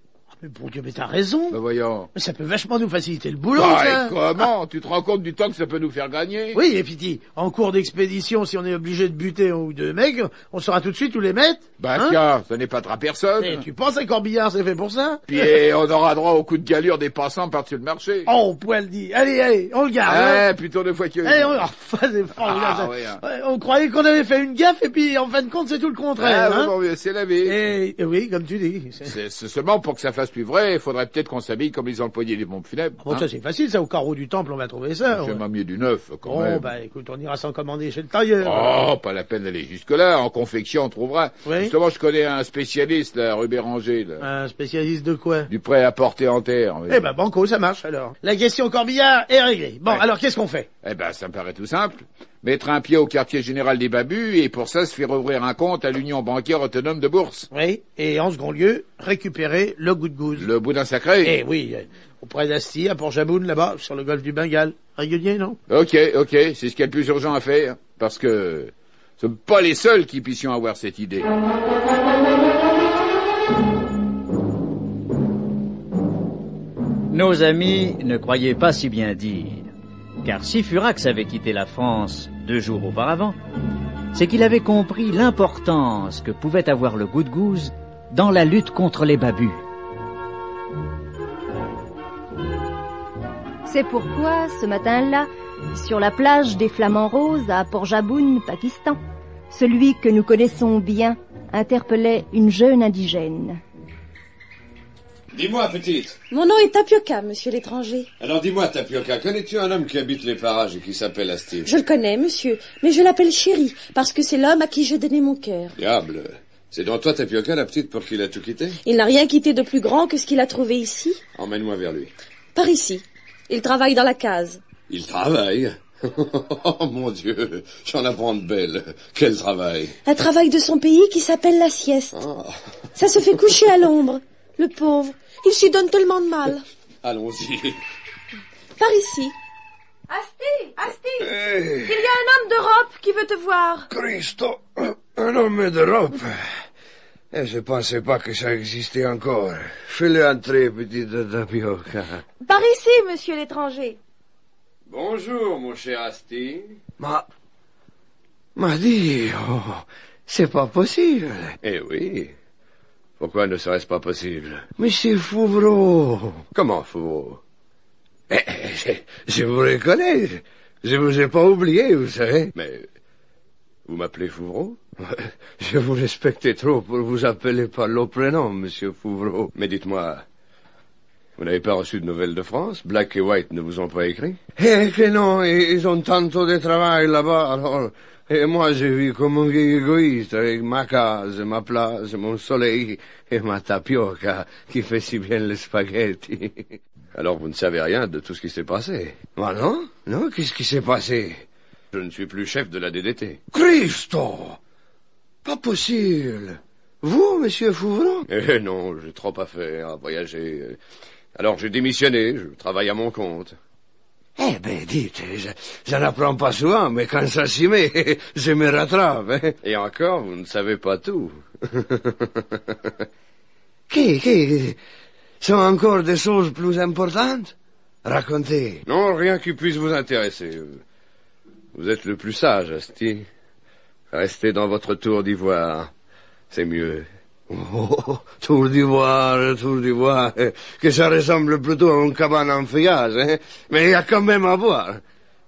Mais bon Dieu, mais t'as raison. Bah voyons. Mais ça peut vachement nous faciliter le boulot, Bah, ça. et comment? Tu te rends compte du temps que ça peut nous faire gagner? Oui, et puis en cours d'expédition, si on est obligé de buter un ou deux mecs, on saura tout de suite où les mettre. Bah tiens, ça n'est pas à personne. Et tu penses un corbillard, c'est fait pour ça? Puis on aura droit au coup de galure des passants par-dessus le marché. Oh, poil dit. Allez, on le garde. Plutôt 2 fois que... Allez, c'est formidable. Ouais. On croyait qu'on avait fait une gaffe, et puis en fin de compte, c'est tout le contraire. Ah, bon, c'est la vie. Et oui, comme tu dis. C'est seulement pour que ça fasse plus vrai, il faudrait peut-être qu'on s'habille comme les employés des pompes funèbres. Bon, ça c'est facile, ça, au carreau du temple, on va trouver ça. J'aime mieux du neuf, quand même. Bon, bah écoute, on ira s'en commander chez le tailleur. Oh, pas la peine d'aller jusque-là, en confection on trouvera. Oui. Justement, je connais un spécialiste, là, rue Béranger, là. Un spécialiste de quoi? Du prêt à porter en terre. Oui. Eh ben, banco, ça marche, alors. La question corbillard est réglée. Bon, alors qu'est-ce qu'on fait? Eh ben, ça me paraît tout simple. Mettre un pied au quartier général des Babus, et pour ça, se faire ouvrir un compte à l'Union bancaire autonome de bourse. Oui, et en second lieu, récupérer le goût de gouze. Le boudin sacré. Eh oui, auprès d'Asti, à Port-Jaboun, là-bas, sur le golfe du Bengale. Régulier, non? Ok, c'est ce qu'il y a le plus urgent à faire, parce que nous ne sommes pas les seuls qui puissions avoir cette idée. Nos amis ne croyaient pas si bien dire. Car si Furax avait quitté la France 2 jours auparavant, c'est qu'il avait compris l'importance que pouvait avoir le goût de gouze dans la lutte contre les babus. C'est pourquoi, ce matin-là, sur la plage des Flamants Roses à Port-Jaboun, Pakistan, celui que nous connaissons bien interpellait une jeune indigène. Dis-moi, petite. Mon nom est Tapioca, monsieur l'étranger. Alors dis-moi, Tapioca, connais-tu un homme qui habite les parages et qui s'appelle Asti? Je le connais, monsieur, mais je l'appelle Chéri, parce que c'est l'homme à qui j'ai donné mon cœur. Diable, C'est donc toi, Tapioca, la petite, pour qui il a tout quitté? Il n'a rien quitté de plus grand que ce qu'il a trouvé ici. Emmène-moi vers lui. Par ici. Il travaille dans la case. Il travaille? Oh, mon Dieu, j'en apprends de belles. Quel travail? Un travail de son pays qui s'appelle la sieste. Oh. Ça se fait coucher à l'ombre. Le pauvre. Il s'y donne tellement de mal. Allons-y. Par ici. Asti! Il y a un homme d'Europe qui veut te voir. Cristo, un homme d'Europe. Je pensais pas que ça existait encore. Fais-le entrer, petite Tapioca. Par ici, monsieur l'étranger. Bonjour, mon cher Asti. M'a dit, c'est pas possible. Eh oui. Pourquoi ne serait-ce pas possible? Monsieur Fouvreau. Comment, Fouvreau? Je vous reconnais. Je vous ai pas oublié, vous savez. Mais vous m'appelez Fouvreau? Je vous respectais trop pour vous appeler par le prénom, monsieur Fouvreau. Mais dites-moi, vous n'avez pas reçu de nouvelles de France? Black et White ne vous ont pas écrit? Eh que non, ils ont tanto de travail là-bas, alors... Et moi, je vis comme un vieil égoïste, avec ma case, ma place, mon soleil et ma tapioca, qui fait si bien les spaghettis. Alors vous ne savez rien de tout ce qui s'est passé? Ah non? Non, qu'est-ce qui s'est passé? Je ne suis plus chef de la DDT. Cristo! Pas possible. Vous, monsieur Fouvreau? Eh non, j'ai trop à faire, à voyager. Alors j'ai démissionné, je travaille à mon compte. Eh ben, dites, je n'apprends pas souvent, mais quand ça s'y met, je me rattrape. Hein. Et encore, vous ne savez pas tout. Qui sont encore des choses plus importantes? Racontez. Non, rien qui puisse vous intéresser. Vous êtes le plus sage, Asti. Restez dans votre tour d'ivoire. C'est mieux. Oh, tour d'ivoire, que ça ressemble plutôt à une cabane en feuillage, hein. Mais il y a quand même à boire.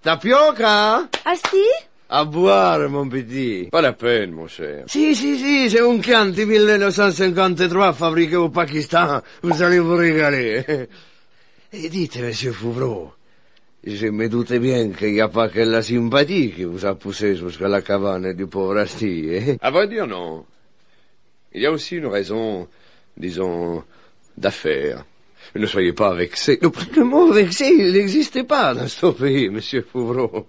Tapioca? Asti? À boire, mon petit. Pas la peine, mon cher. Si, c'est un Chianti 1953 fabriqué au Pakistan. Vous allez vous régaler. Et dites, monsieur Fouvreau, je me doutais bien qu'il n'y a pas que la sympathie qui vous a poussé jusqu'à la cabane du pauvre Asti, hein. À vrai dire, non. Il y a aussi une raison, disons, d'affaires. Ne soyez pas vexé. Le mot vexé, il n'existait pas dans ce pays, monsieur Fouvreau.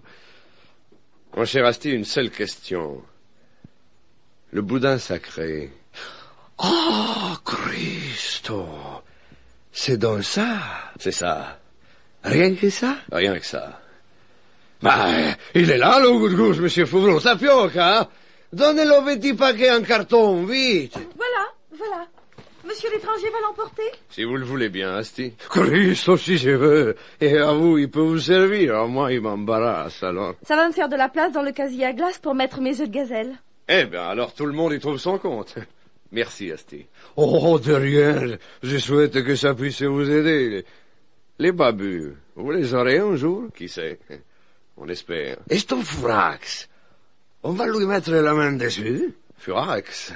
Mon cher Asti, une seule question. Le boudin sacré. Oh, Cristo! C'est donc ça? C'est ça. Rien que ça? Rien que ça. Bah, il est là, le goût de gousse, monsieur Fouvreau. Tapioca, hein? Donnez le petit paquet en carton, vite. Voilà. Monsieur l'étranger va l'emporter? Si vous le voulez bien, Asti. Christ, si je veux. Et à vous, il peut vous servir. À moi, il m'embarrasse, alors. Ça va me faire de la place dans le casier à glace pour mettre mes œufs de gazelle. Eh bien, alors tout le monde y trouve son compte. Merci, Asti. Oh, de rien. Je souhaite que ça puisse vous aider. Les babus, vous les aurez un jour? Qui sait? On espère. Est-ce ton Furax? On va lui mettre la main dessus? Furax?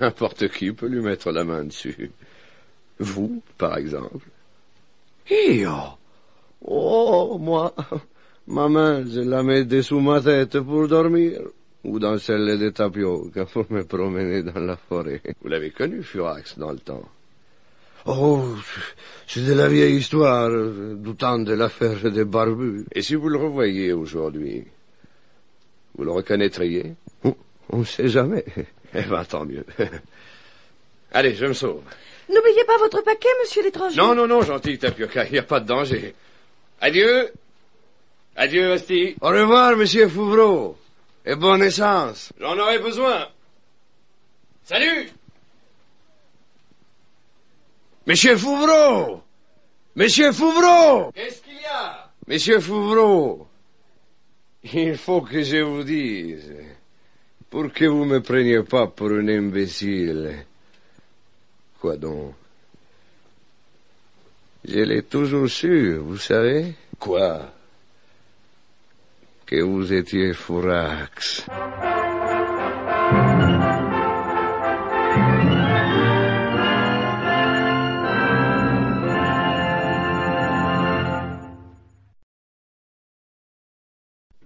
N'importe qui peut lui mettre la main dessus. Vous, par exemple. Io? Oh, moi, ma main, je la mets dessous ma tête pour dormir, ou dans celle de Tapioca pour me promener dans la forêt. Vous l'avez connu, Furax, dans le temps? Oh, c'est de la vieille histoire, du temps de l'affaire des barbus. Et si vous le revoyiez aujourd'hui, vous le reconnaîtriez? On ne sait jamais. Eh ben, tant mieux. Allez, je me sauve. N'oubliez pas votre paquet, monsieur l'étranger. Non, gentil Tapioca, il n'y a pas de danger. Adieu. Adieu, Asti. Au revoir, monsieur Fouvreau. Et bonne essence. J'en aurai besoin. Salut. Monsieur Fouvreau! Monsieur Fouvreau! Qu'est-ce qu'il y a? Monsieur Fouvreau, il faut que je vous dise, pour que vous me preniez pas pour un imbécile. Quoi donc? Je l'ai toujours su, vous savez? Quoi? Que vous étiez Furax.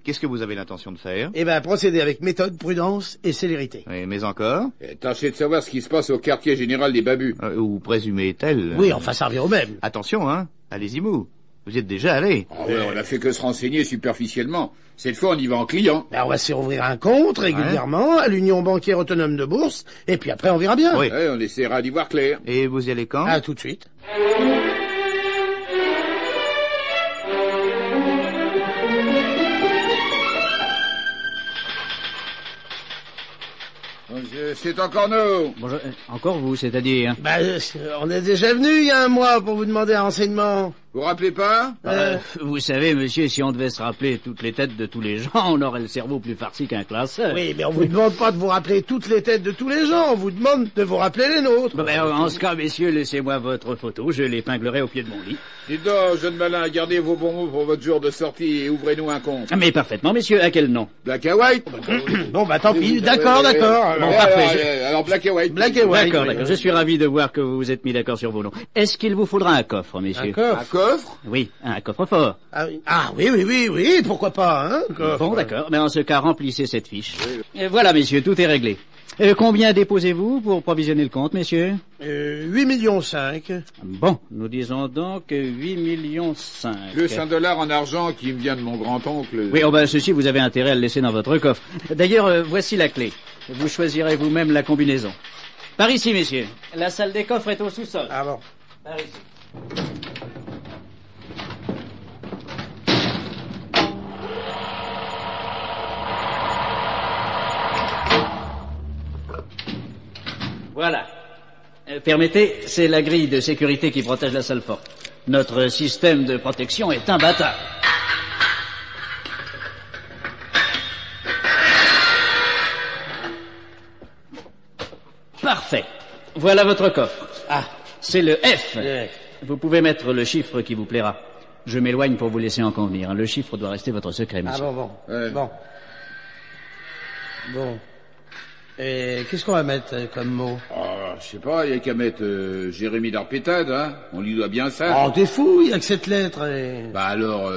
qu'est-ce que vous avez l'intention de faire? Eh ben, procéder avec méthode, prudence et célérité. Oui, mais encore? Et tâchez de savoir ce qui se passe au quartier général des Babus. Ou présumé tel. Oui, enfin, ça revient au même. Attention, hein. Allez-y, mou. Vous y êtes déjà allé. Ah ouais, on a fait que se renseigner superficiellement. Cette fois, on y va en client. Ben, on va se rouvrir un compte régulièrement à l'Union bancaire autonome de bourse, et puis après, on verra bien. Oui. Ouais, on essaiera d'y voir clair. Et vous y allez quand? Ah, tout de suite. C'est encore nous. Bonjour, encore vous, c'est-à-dire? Ben, on est déjà venu il y a un mois pour vous demander un renseignement. Vous rappelez pas? Vous savez, monsieur, si on devait se rappeler toutes les têtes de tous les gens, on aurait le cerveau plus farci qu'un classeur. Oui, mais on vous demande pas de vous rappeler toutes les têtes de tous les gens, on vous demande de vous rappeler les nôtres. Ben, en ce cas, messieurs, laissez-moi votre photo, je l'épinglerai au pied de mon lit. Dites donc, jeune malin, gardez vos bons mots pour votre jour de sortie et ouvrez-nous un compte. Mais parfaitement, messieurs, à quel nom? Black and White? Bon, bah tant pis, d'accord. Bon, parfait. Alors, Black and White. Black and White. D'accord. Je suis ravi de voir que vous vous êtes mis d'accord sur vos noms. Est-ce qu'il vous faudra un coffre, messieurs? Un coffre? Un coffre? Oui, un coffre-fort. Ah oui, pourquoi pas, hein, coffre. Bon, d'accord. Mais en ce cas, remplissez cette fiche. Voilà, messieurs, tout est réglé. Combien déposez-vous pour provisionner le compte, messieurs? 8,5 millions. Bon, nous disons donc 8,5 millions. Plus $1 en argent qui me vient de mon grand-oncle. Oui, ceci, vous avez intérêt à le laisser dans votre coffre. D'ailleurs, voici la clé. Vous choisirez vous-même la combinaison. Par ici, messieurs. La salle des coffres est au sous-sol. Ah bon? Par ici. Voilà. Permettez, c'est la grille de sécurité qui protège la salle forte. Notre système de protection est imbattable. Parfait. Voilà votre coffre. Ah, c'est le F. Vous pouvez mettre le chiffre qui vous plaira. Je m'éloigne pour vous laisser en convenir. Le chiffre doit rester votre secret, monsieur. Ah bon. Bon. Et qu'est-ce qu'on va mettre comme mot? Je sais pas, il y a qu'à mettre Jérémie d'Arpétade, hein. On lui doit bien ça. Oh, t'es fou, il y a que cette lettre. Bah alors,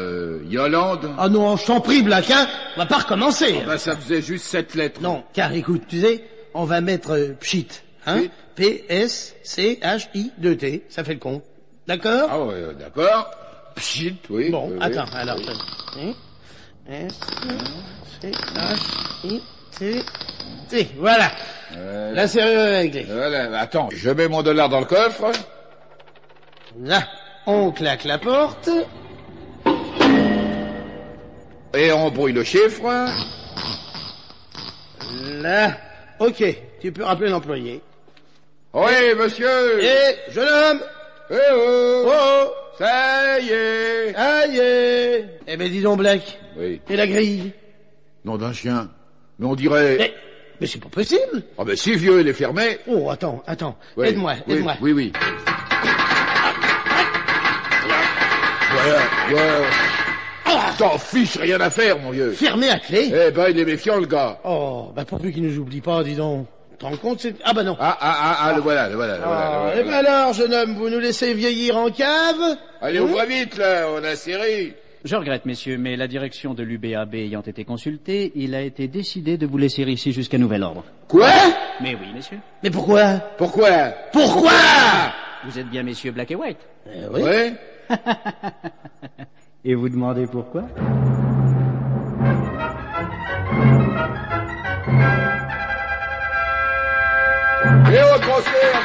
Yolande. Ah non, je t'en prie, Black, hein. On va pas recommencer. Bah ça faisait juste 7 lettres. Non, car écoute, tu sais, on va mettre Pchit, hein. P-S-C-H-I-2-T, ça fait le compte. D'accord? Ah ouais, d'accord. Pchit, oui. Bon, oui, attends, oui. alors. S-C-H-I-T. Voilà. Là, c'est réglé. Voilà, attends, je mets mon $1 dans le coffre. Là, on claque la porte. Et on brouille le chiffre. Là, ok, tu peux rappeler l'employé. Oui, monsieur. Jeune homme. Oh. Ça y est. Eh ben, dis donc, Black. Oui. Et la grille? Nom d'un chien. Mais on dirait... Mais c'est pas possible. Ah ben si vieux, il est fermé. Oh, attends. Oui. Aide-moi. Oui. Voilà. T'en fiches, rien à faire, mon vieux. Fermé à clé? Eh ben, il est méfiant, le gars. Oh, bah pourvu qu'il nous oublie pas, dis donc. T'en rends compte, c'est... Ah bah non. Le voilà. Eh ben alors, jeune homme, vous nous laissez vieillir en cave? Allez, ouvre vite, là, on a serré. Je regrette, messieurs, mais la direction de l'UBAB ayant été consultée, il a été décidé de vous laisser ici jusqu'à nouvel ordre. Quoi? Mais oui, messieurs. Mais pourquoi? Vous êtes bien messieurs Black et White? Oui. Ouais. Et vous demandez pourquoi? Et au transfert,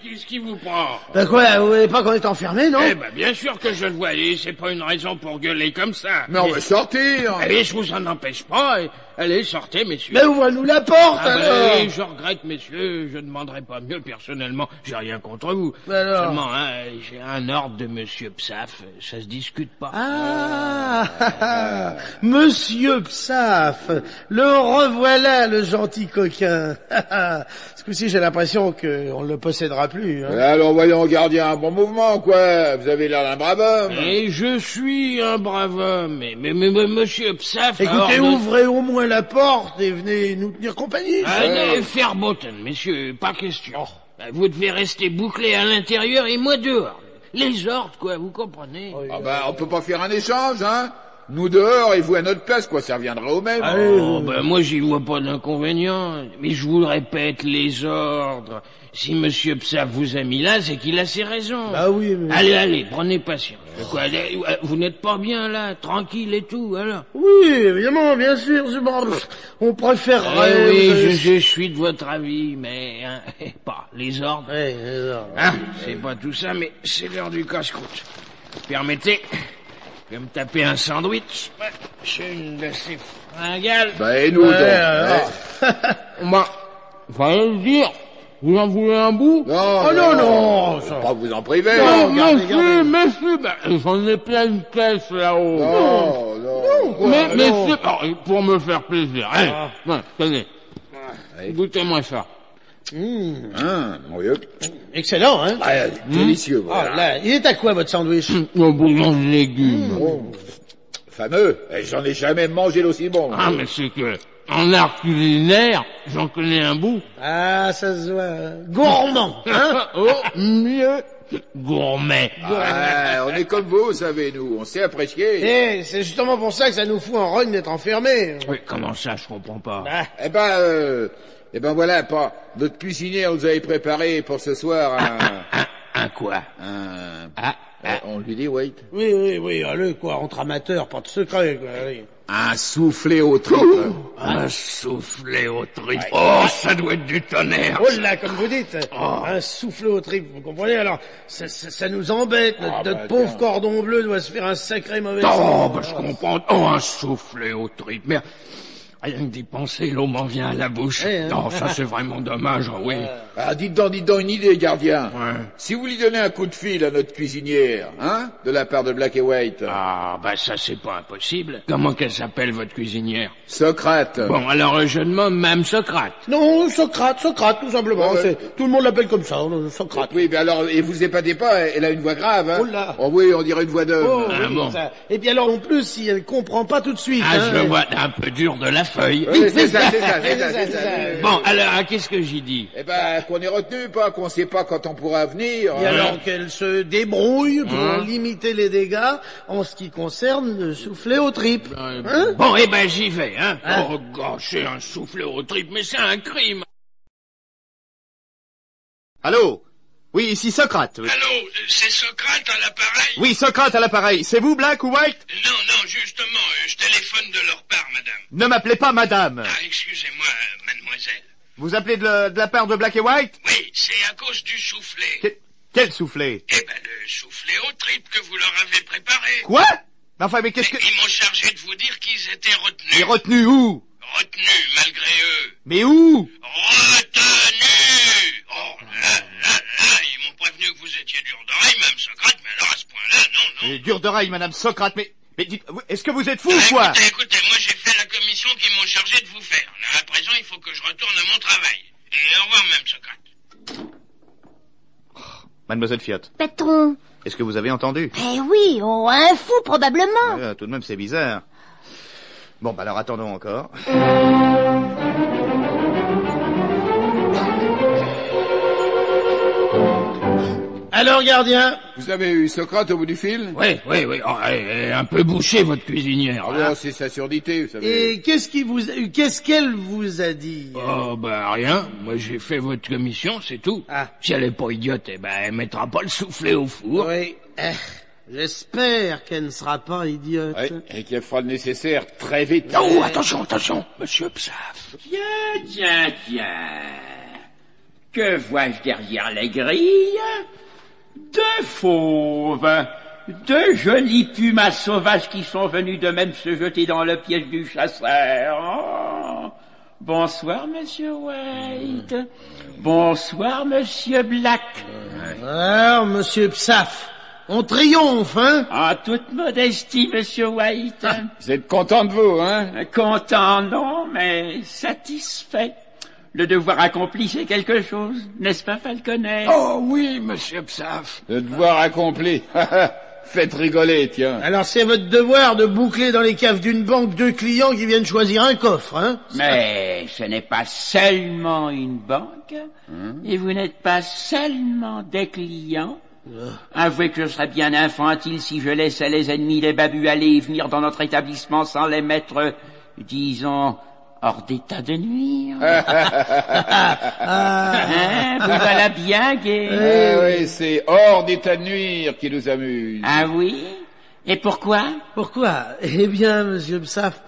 Qu'est-ce qui vous prend? Ben quoi, vous voyez pas qu'on est enfermé, non? Eh ben, bien sûr que je le vois, et c'est pas une raison pour gueuler comme ça. Mais on va sortir. Allez, je vous en empêche pas. Allez, sortez, messieurs. Mais ouvrez-nous la porte, alors. Oui, je regrette, messieurs, je ne demanderai pas mieux, personnellement, j'ai rien contre vous. Alors. Seulement, j'ai un ordre de monsieur Psaf, ça se discute pas. Monsieur Psaf, le revoilà, le gentil coquin. Ce coup-ci, j'ai l'impression qu'on ne le possédera plus. Hein. Alors, voyons, gardien, un bon mouvement, quoi. Vous avez l'air d'un brave homme. Et je suis un brave homme, mais monsieur Psaf... Écoutez, ouvrez au moins la porte et venez nous tenir compagnie. Allez, Fairbotten, messieurs, pas question. Vous devez rester bouclé à l'intérieur et moi dehors. les ordres, quoi, vous comprenez? Ah bah, on peut pas faire un échange, hein? Nous dehors et vous à notre place, quoi, ça reviendra au même. Oh, ben moi j'y vois pas d'inconvénient, mais je vous le répète, les ordres. Si Monsieur Psaff vous a mis là, c'est qu'il a ses raisons. Ah oui, mais... Allez, prenez patience. Quoi, allez, vous n'êtes pas bien là, tranquille et tout, alors? Oui, évidemment, bien sûr, on préférerait... oui, je suis de votre avis, mais hein, pas les ordres. Oui, les ordres. Hein, c'est pas tout ça, mais c'est l'heure du casse-croûte. Permettez, je vais me taper un sandwich. Ouais, j'ai une de ces fringales. Bah, et nous, donc. Bah, fallait le dire. Vous en voulez un bout? Non, oh non, ça... Pas vous en priver. Non, monsieur, bah, j'en ai plein de caisse là-haut. Non. Mais c'est pour me faire plaisir. Hein, ouais, tenez. Goûtez-moi ça. Oui. Excellent, hein? Ah, délicieux, voilà. Ah, là, il est à quoi, votre sandwich? Un bouillon de légumes. Fameux. J'en ai jamais mangé d'aussi bon. Ah, mais c'est que, en art culinaire, j'en connais un bout. Ah, ça se voit. Gourmand, hein? Oh, mieux. Gourmet. On est comme vous savez, nous. On sait apprécier. C'est justement pour ça que ça nous fout en rogne d'être enfermés. Oui, comment ça, je comprends pas. Eh ben voilà, pas. Notre cuisinière nous avait préparé pour ce soir un quoi? On lui dit, wait. Oui, allez, quoi, entre amateurs, pas de secret, quoi, allez. Un soufflé au tripes. Un soufflé au tripes. Oh, ça doit être du tonnerre. Oh là, comme vous dites. Un soufflé au tripes, vous comprenez? Alors, ça nous embête. Notre pauvre cordon bleu doit se faire un sacré mauvais sens. Je comprends. Oh, un soufflé au tripes. Mais rien que d'y penser, l'eau m'en vient à la bouche. Non, ça c'est vraiment dommage, oui. Dites donc une idée, gardien. Ouais. Si vous lui donnez un coup de fil à notre cuisinière, hein, de la part de Black et White. Ah, bah ça c'est pas impossible. Comment qu'elle s'appelle, votre cuisinière? Socrate. Bon, alors je demande même Socrate. Non, Socrate, tout simplement. Tout le monde l'appelle comme ça, Socrate. Oui, mais alors, et vous épatez pas, elle a une voix grave, hein? Oh là. Oh oui, on dirait une voix d'homme. Oh, oui, bon. Ça. Et puis alors, en plus, si elle comprend pas tout de suite. Je vois un peu dur de la feuille. Oui, c'est ça. Bon, alors, qu'est-ce que j'ai dit? Eh ben, qu'on est retenu, pas, qu'on sait pas quand on pourra venir. Et alors qu'elle se débrouille pour limiter les dégâts en ce qui concerne le soufflet aux tripes. Bon, eh ben, j'y vais, hein. Oh, gâcher un soufflet aux tripes, mais c'est un crime. Allô? Oui, ici Socrate. Oui. Allô, c'est Socrate à l'appareil? Oui, Socrate à l'appareil. C'est vous, Black ou White? Non, justement, je téléphone de leur part, madame. Ne m'appelez pas madame. Ah, excusez-moi, mademoiselle. Vous appelez de la part de Black et White? Oui, c'est à cause du soufflet. Quel soufflet? Eh ben, le soufflet aux tripes que vous leur avez préparé. Quoi? Enfin, mais qu'est-ce que... Ils m'ont chargé de vous dire qu'ils étaient retenus. Et retenus où? Retenus, malgré eux. Mais où? Retenus! Oh, là, ils m'ont prévenu que vous étiez dur d'oreille, même Socrate, mais alors à ce point-là, non. Dur d'oreille, madame Socrate, mais dites, est-ce que vous êtes fou ou quoi? Écoutez, moi j'ai fait la commission qu'ils m'ont chargé de vous faire. Là, à présent, il faut que je retourne à mon travail. Et au revoir, même Socrate. Mademoiselle Fiat. Patron. Est-ce que vous avez entendu? Eh oui, un fou probablement. Tout de même, c'est bizarre. Bon, bah alors attendons encore. Alors, gardien? Vous avez eu Socrate au bout du fil? Oui. Oh, un peu bouché, votre cuisinière. Ah, c'est sa surdité, vous savez. Et qu'est-ce qu'elle vous a dit? Oh, bah, rien. Moi, j'ai fait votre commission, c'est tout. Si elle est pas idiote, elle mettra pas le soufflet au four. Oui. J'espère qu'elle ne sera pas idiote. Oui, et qu'elle fera le nécessaire très vite. Oh, attention, monsieur Psaff. Tiens. Que vois-je derrière les grilles? Deux fauves, deux jolis pumas sauvages qui sont venus de même se jeter dans le piège du chasseur. Oh. Bonsoir, monsieur White. Bonsoir, monsieur Black. Alors, monsieur Psaff, on triomphe, hein? En toute modestie, monsieur White. Vous êtes content de vous, hein? Content, non, mais satisfait. Le devoir accompli, c'est quelque chose, n'est-ce pas, Falconet? Oh oui, monsieur Psaff. Le devoir accompli. Faites rigoler, tiens. Alors c'est votre devoir de boucler dans les caves d'une banque deux clients qui viennent choisir un coffre, hein? Mais ce n'est pas seulement une banque, et vous n'êtes pas seulement des clients, Avouez que je serais bien infantile si je laissais les ennemis des babus aller et venir dans notre établissement sans les mettre, disons, hors d'état de nuire. Vous voilà bien, gai. Oui, c'est hors d'état de nuire qui nous amuse. Ah oui? Et pourquoi? Pourquoi? Eh bien, monsieur Psaff,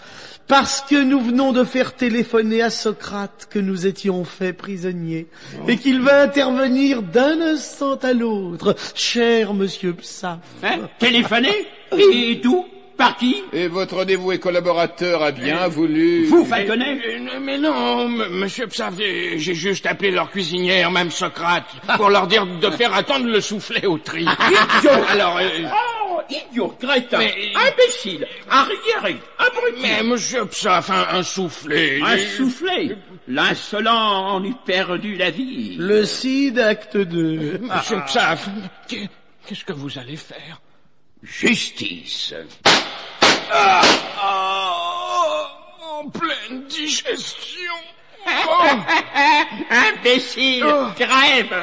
parce que nous venons de faire téléphoner à Socrate que nous étions faits prisonniers et qu'il va intervenir d'un instant à l'autre, cher monsieur Psaff. Téléphoner? Et d'où? Par qui? Et votre dévoué collaborateur a bien voulu... Vous, Falconet? Mais non, monsieur Psaff, j'ai juste appelé leur cuisinière, même Socrate, pour leur dire de faire attendre le soufflet au tri. Idiot! Alors... Oh, idiot, crétin, imbécile, arriéré, abruti. Mais monsieur Psaff, un soufflet... Un soufflet? L'insolent en eût perdu la vie. Le Cid, acte 2. Monsieur Psaff, qu'est-ce que vous allez faire? Justice. En pleine digestion. Imbécile, crève.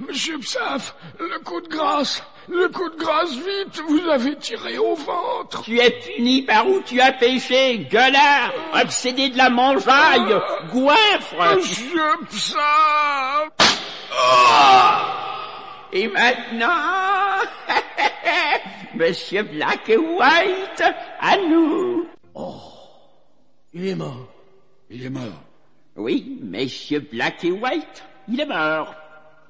Monsieur Psaff, le coup de grâce, vite, vous avez tiré au ventre. Tu es puni par où tu as péché, gueulard, obsédé de la mangeaille, goinfre. Monsieur Psaff. Et maintenant, Monsieur Black et White, à nous. Oh, il est mort. Il est mort. Oui, Messieurs Black et White, il est mort.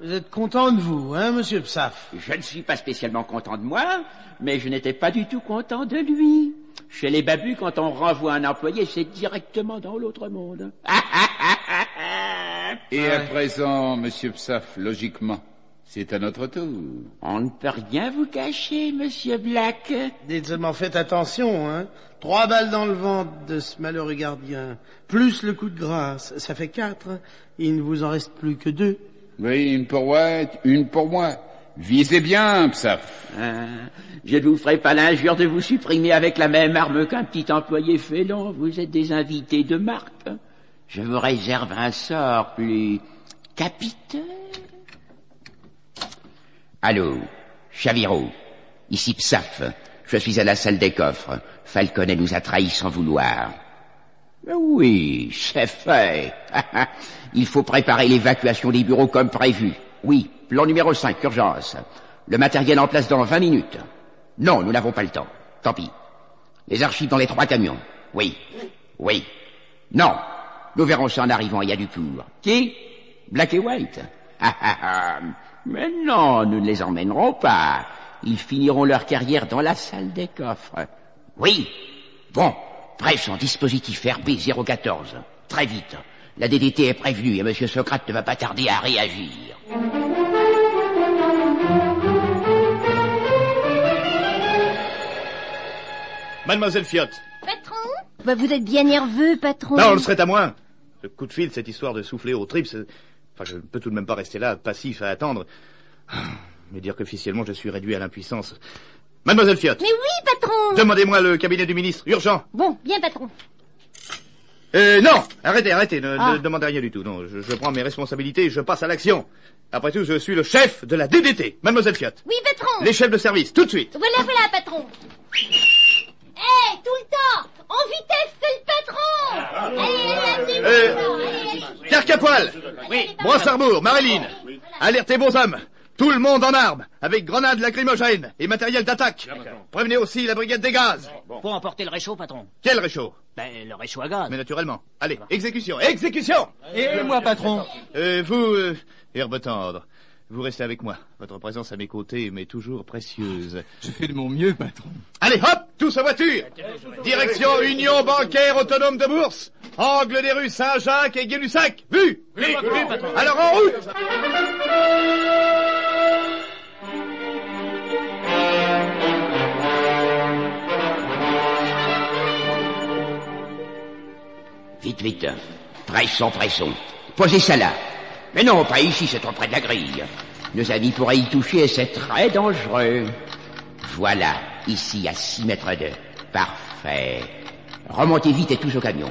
Vous êtes content de vous, hein, monsieur Psaff? Je ne suis pas spécialement content de moi, mais je n'étais pas du tout content de lui. Chez les babus, quand on renvoie un employé, c'est directement dans l'autre monde. Et à présent, monsieur Psaff, logiquement, c'est à notre tour. On ne peut rien vous cacher, monsieur Black. Dites seulement, faites attention, hein. 3 balles dans le ventre de ce malheureux gardien, plus le coup de grâce, ça fait 4. Il ne vous en reste plus que 2. Oui, une pour White, une pour moi. Visez bien, Psaff. Je ne vous ferai pas l'injure de vous supprimer avec la même arme qu'un petit employé félon. Vous êtes des invités de marque. Je vous réserve un sort plus capiteux. Allô, Chavirot, ici Psaff. Je suis à la salle des coffres. Falconet nous a trahis sans vouloir. Oui, c'est fait. Il faut préparer l'évacuation des bureaux comme prévu. Oui, plan numéro 5, urgence. Le matériel en place dans 20 minutes. Non, nous n'avons pas le temps. Tant pis. Les archives dans les 3 camions. Oui. Oui. Non. Nous verrons ça en arrivant, il y a du cours. Qui? Black et White. Mais non, nous ne les emmènerons pas. Ils finiront leur carrière dans la salle des coffres. Oui. Bon. Bref, son dispositif RB014. Très vite. La DDT est prévenue et Monsieur Socrate ne va pas tarder à réagir. Mademoiselle Fiotte. Patron? Bah, vous êtes bien nerveux, patron. Non, on le serait à moins. Ce coup de fil, cette histoire de souffler au trip, enfin, je ne peux tout de même pas rester là, passif, à attendre. Mais dire qu'officiellement, je suis réduit à l'impuissance. Mademoiselle Fiotte. Mais oui, patron. Demandez-moi le cabinet du ministre, urgent. Bon, bien, patron. Non, arrêtez, ne demandez rien du tout. Non, je prends mes responsabilités et je passe à l'action. Après tout, je suis le chef de la DDT, Mademoiselle Fiotte. Oui, patron. Les chefs de service, tout de suite. Voilà, patron. Tout le temps. En vitesse, c'est le patron. Allez, Pierre Capoil. Oui. Brossarbourg, Marilyn. Alertez vos hommes. Tout le monde en armes, avec grenades lacrymogènes et matériel d'attaque. Prévenez aussi la brigade des gaz. Pour emporter le réchaud, patron. Quel réchaud? Le réchaud à gaz. Mais naturellement. Allez, exécution, exécution. Et moi, patron. Vous, Herbe tendre, vous restez avec moi. Votre présence à mes côtés m'est toujours précieuse. Je fais de mon mieux, patron. Allez, hop, tous en voiture. Direction Union bancaire autonome de Bourse. Angle des rues Saint-Jacques et Gay-Lussac. Vu? Oui, patron. Alors en route. Vite. Pressons. Posez ça là. Mais non, pas ici, c'est trop près de la grille. Nos amis pourraient y toucher et c'est très dangereux. Voilà, ici, à 6 mètres d'eux. Parfait. Remontez vite et tous au camion.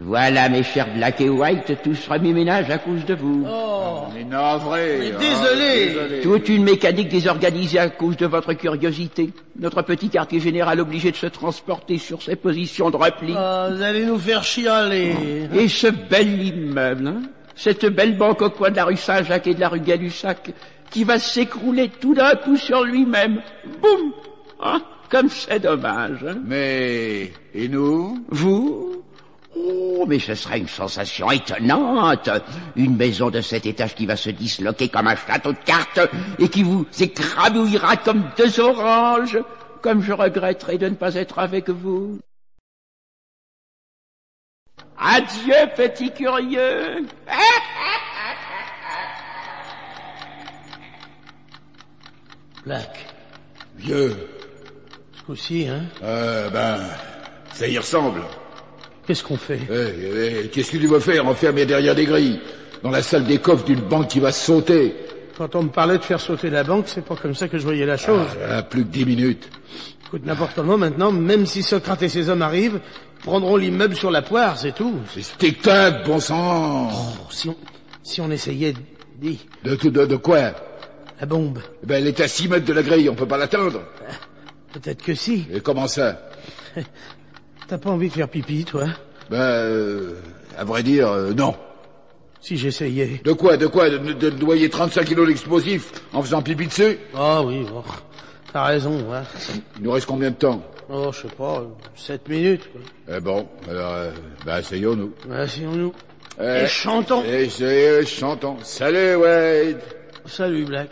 Voilà, mes chers Black et White, tous remis ménage à cause de vous. Oh, on est navré. Mais désolé. Toute une mécanique désorganisée à cause de votre curiosité. Notre petit quartier général obligé de se transporter sur ses positions de repli. Oh, vous allez nous faire chialer. Et ce bel immeuble, hein, cette belle banque au coin de la rue Saint-Jacques et de la rue Gay-Lussac, qui va s'écrouler tout d'un coup sur lui-même. Boum, hein, comme c'est dommage. Hein. Mais, et nous? Vous? Oh, mais ce serait une sensation étonnante. Une maison de 7 étages qui va se disloquer comme un château de cartes et qui vous écrabouillera comme 2 oranges. Comme je regretterai de ne pas être avec vous. Adieu, petit curieux. Black. Vieux. Ce coup-ci, hein? Ça y ressemble. Qu'est-ce qu'on fait? Qu'est-ce que tu veux faire? Enfermer derrière des grilles? Dans la salle des coffres d'une banque qui va sauter? Quand on me parlait de faire sauter la banque, c'est pas comme ça que je voyais la chose. Plus que 10 minutes. Écoute, n'importe comment, maintenant, même si Socrate et ses hommes arrivent, ils prendront l'immeuble sur la poire, c'est tout. C'est spectacle, bon sang. Oh, si on essayait, dis. De quoi? La bombe. Elle est à 6 mètres de la grille, on peut pas l'atteindre. Peut-être que si. Et comment ça? T'as pas envie de faire pipi, toi? À vrai dire, non. Si j'essayais. De quoi? De noyer 35 kilos d'explosifs en faisant pipi dessus? Ah oui, bon. T'as raison, hein. Il nous reste combien de temps? Oh, je sais pas, 7 minutes, quoi. Bon, alors, asseyons-nous. Asseyons-nous. Et chantons. Et chantons. Salut, Wade. Salut, Black.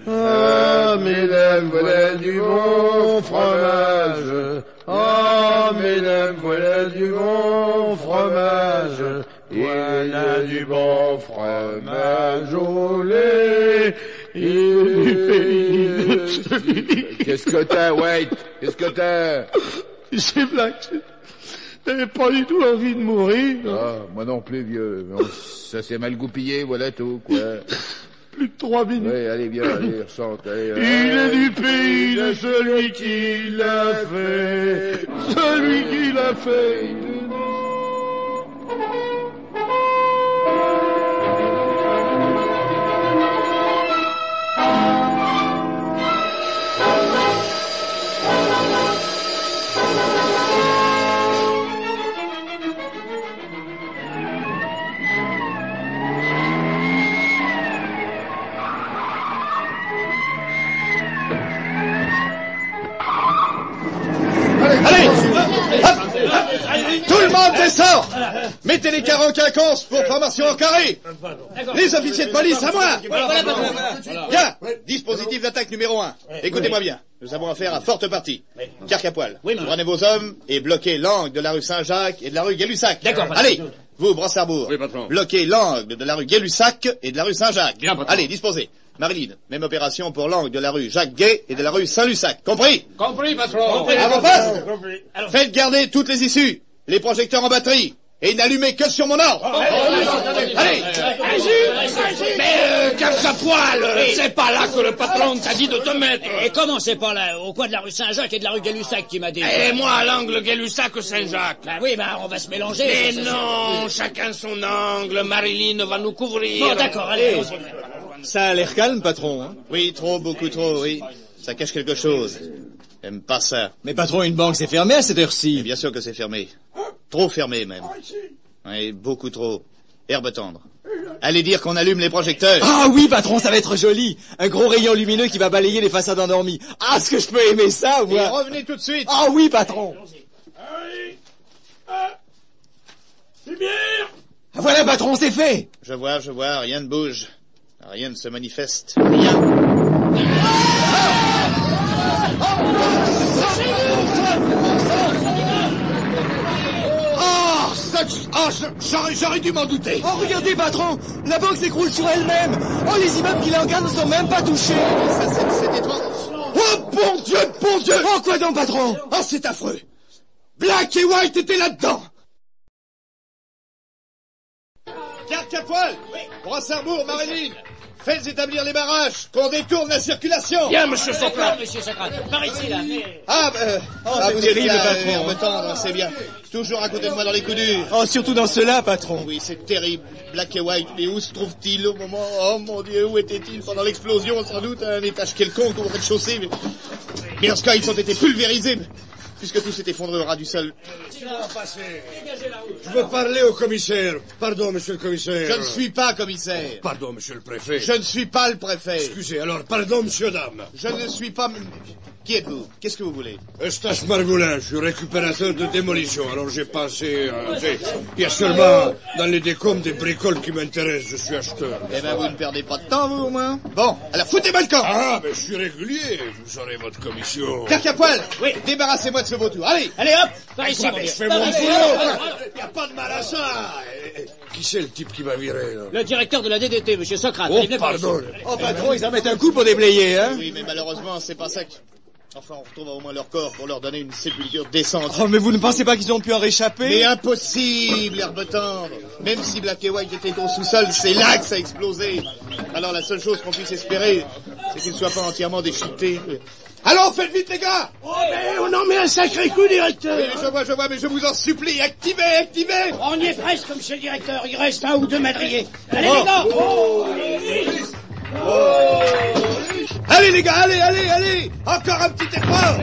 Ah, mesdames, voilà du bon fromage. Ah, mesdames, voilà du bon fromage. Voilà du bon fromage au lait. Qu'est-ce que t'as, White? Qu'est-ce que t'as? Tu sais, Black, t'avais pas du tout envie de mourir. Ah, moi non plus, vieux. Ça s'est mal goupillé, voilà tout, quoi. Plus de 3 minutes. Oui, allez, bien, allez, ressente, allez. Il est du pays de celui qui l'a fait. Celui qui l'a fait. Allez, tout le monde descend. Mettez les caranquinconces pour formation en carré. Les officiers de police, à moi. Bien, dispositif d'attaque numéro 1. Écoutez-moi bien, nous avons affaire à forte partie. Carc à poil, prenez vos hommes et bloquez l'angle de la rue Saint-Jacques et de la rue Gay-Lussac. Allez, vous, Brossarbourg, bloquez l'angle de la rue Gay-Lussac et de la rue Saint-Jacques. Allez, disposez. Marilyn, même opération pour l'angle de la rue Jacques-Gay et de la rue Saint-Lusac. Compris? Compris, patron. Avant-poste, faites garder toutes les issues, les projecteurs en batterie, et n'allumez que sur mon ordre. Allez. Mais cache à poil, c'est pas là que le patron t'a dit de te mettre. Et comment c'est pas là? Au coin de la rue Saint-Jacques et de la rue Gay-Lussac qui m'a dit. Et moi à l'angle Gay-Lussac-Saint-Jacques. Bah oui, on va se mélanger. Mais non, chacun son angle, Marilyn va nous couvrir. Bon, d'accord, allez. Ça a l'air calme, patron, hein? Oui, trop, beaucoup trop, oui. Ça cache quelque chose. J'aime pas ça. Mais patron, une banque, c'est fermé à cette heure-ci. Bien sûr que c'est fermé. Trop fermé, même. Oui, beaucoup trop. Herbe tendre. Allez dire qu'on allume les projecteurs. Ah oui, patron, ça va être joli. Un gros rayon lumineux qui va balayer les façades endormies. Ah, est-ce que je peux aimer ça, moi? Et revenez tout de suite. Ah oui, patron. Lumière. Voilà, patron, c'est fait. Je vois, rien ne bouge. Rien ne se manifeste. Rien. J'aurais dû m'en douter. Oh, regardez, patron, la banque s'écroule sur elle-même. Oh, les immeubles qui l'encadrent ne sont même pas touchés. C'est étrange. Oh, bon Dieu. Oh, quoi donc, patron? Oh, c'est affreux. Black et White étaient là-dedans. Carte à poil. Brossard-Bourg, Marilyn. Faites établir les barrages, qu'on détourne la circulation. Bien, monsieur Socrate. Monsieur Socrate. Par ici, là. Vous terrible, êtes là, patron. Herbe tendre, c'est bien. Toujours à côté de moi dans les coups durs. Oh, surtout dans cela, patron. Oui, c'est terrible. Black et White, mais où se trouve-t-il au moment... Oh mon Dieu, où était-il pendant l'explosion? Sans doute à un étage quelconque au rez-de-chaussée. Mais en ce cas, ils ont été pulvérisés. Puisque tout s'est effondré au ras du sol. Je veux parler au commissaire. Pardon, monsieur le commissaire. Je ne suis pas commissaire. Pardon, monsieur le préfet. Je ne suis pas le préfet. Excusez, alors, pardon, monsieur, dame. Je ne suis pas... Qui êtes-vous? Qu'est-ce que vous voulez? Eustache Margoulin, je suis récupérateur de démolition. Alors j'ai pensé... il y a seulement dans les décombres des bricoles qui m'intéressent. Je suis acheteur. Eh ben, vous ne perdez pas de temps, vous, au moins. Bon, alors foutez-moi le camp. Ah, mais je suis régulier. Vous aurez votre commission. Cac à poil. Oui. Débarrassez-moi de ce vautour. Allez. Allez, hop. Par ici, Je fais mon boulot. Il n'y a pas de mal à ça. Qui c'est le type qui m'a viré, là? Le directeur de la DDT, monsieur Socrate. Oh, pardon. Oh, patron, ils en mettent un coup pour déblayer, hein. Oui, mais malheureusement, c'est pas ça que... Enfin, on retrouve au moins leur corps pour leur donner une sépulture décente. Oh, mais vous ne pensez pas qu'ils ont pu en réchapper? Mais impossible, Herbe tendre. Même si Black et White étaient au sous-sol, c'est là que ça a explosé. Alors la seule chose qu'on puisse espérer, c'est qu'ils ne soient pas entièrement déchiquetés. Allons, faites vite, les gars! Oh, mais on en met un sacré coup, directeur! Oui, mais je vois, mais je vous en supplie, activez! On y est presque, monsieur le directeur. Il reste un ou deux madriers. Allez, les gars! Allez, les gars, allez! Encore un petit effort!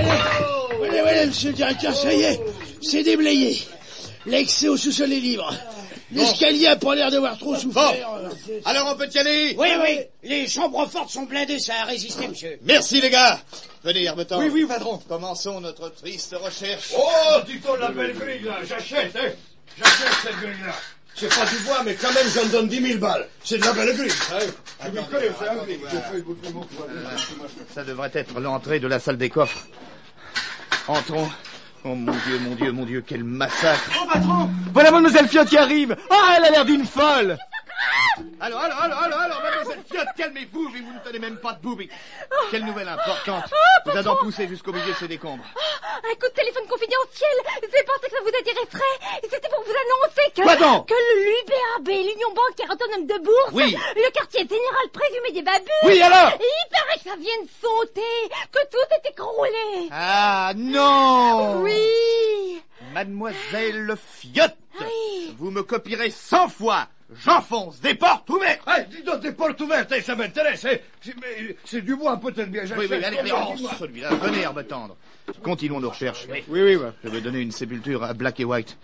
Oui, monsieur le directeur, ça y est, c'est déblayé. L'accès au sous-sol est libre. L'escalier a pas l'air d'avoir trop souffert. Bon. Alors on peut y aller? Oui. Les chambres fortes sont blindées, ça a résisté, monsieur. Merci, les gars. Venez, Herbe tendre. Oui, patron. Commençons notre triste recherche. Oh, dis-toi la belle grille, là. J'achète, hein. J'achète cette grille-là. C'est pas du bois, mais quand même, j'en donne 10 000 balles. C'est de la belle grille. Ça devrait être l'entrée de la salle des coffres. Entrons. Oh mon Dieu, quel massacre. Oh, patron, voilà mademoiselle Fiotte qui arrive. Ah, elle a l'air d'une folle. Alors, mademoiselle Fiotte, calmez-vous, mais vous ne tenez même pas debout. Mais quelle nouvelle importante. Vous a donc poussé jusqu'au milieu de ces décombres. Un coup de téléphone confidentiel. J'ai pensé que ça vous intéresserait. C'était pour vous annoncer Quoi donc? que l'UBAB, l'Union bancaire autonome de bourse, oui, le quartier général présumé des babus. Oui, alors? Il paraît que ça vient de sauter, que tout est écroulé. Ah, non. Oui. Mademoiselle Fiotte. Oui. Vous me copierez 100 fois. J'enfonce des portes ouvertes. Hey, dis donc des portes ouvertes, ça m'intéresse. C'est du bois peut-être bien. Oui, allez, celui-là. Venez, Herbe tendre. Continuons nos recherches. Oui. Je vais donner une sépulture à Black et White.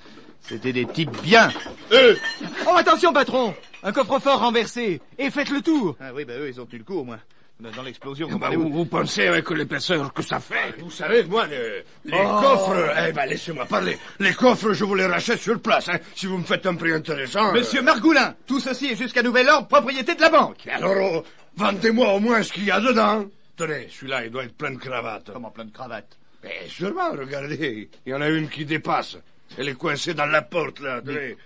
C'était des types bien. Oh, attention, patron. Un coffre-fort renversé. Et faites le tour. Ah oui, eux, ils ont tenu le coup, au moins. Dans l'explosion. Vous pensez avec l'épaisseur que ça fait? Vous savez, moi, les coffres... laissez-moi parler. Les coffres, je vous les rachète sur place, hein, si vous me faites un prix intéressant. Monsieur Margoulin, tout ceci est jusqu'à nouvel ordre, propriété de la banque. Alors, vendez-moi au moins ce qu'il y a dedans. Tenez, celui-là, il doit être plein de cravates. Comment plein de cravates? Mais sûrement, regardez, il y en a une qui dépasse. Elle est coincée dans la porte, là.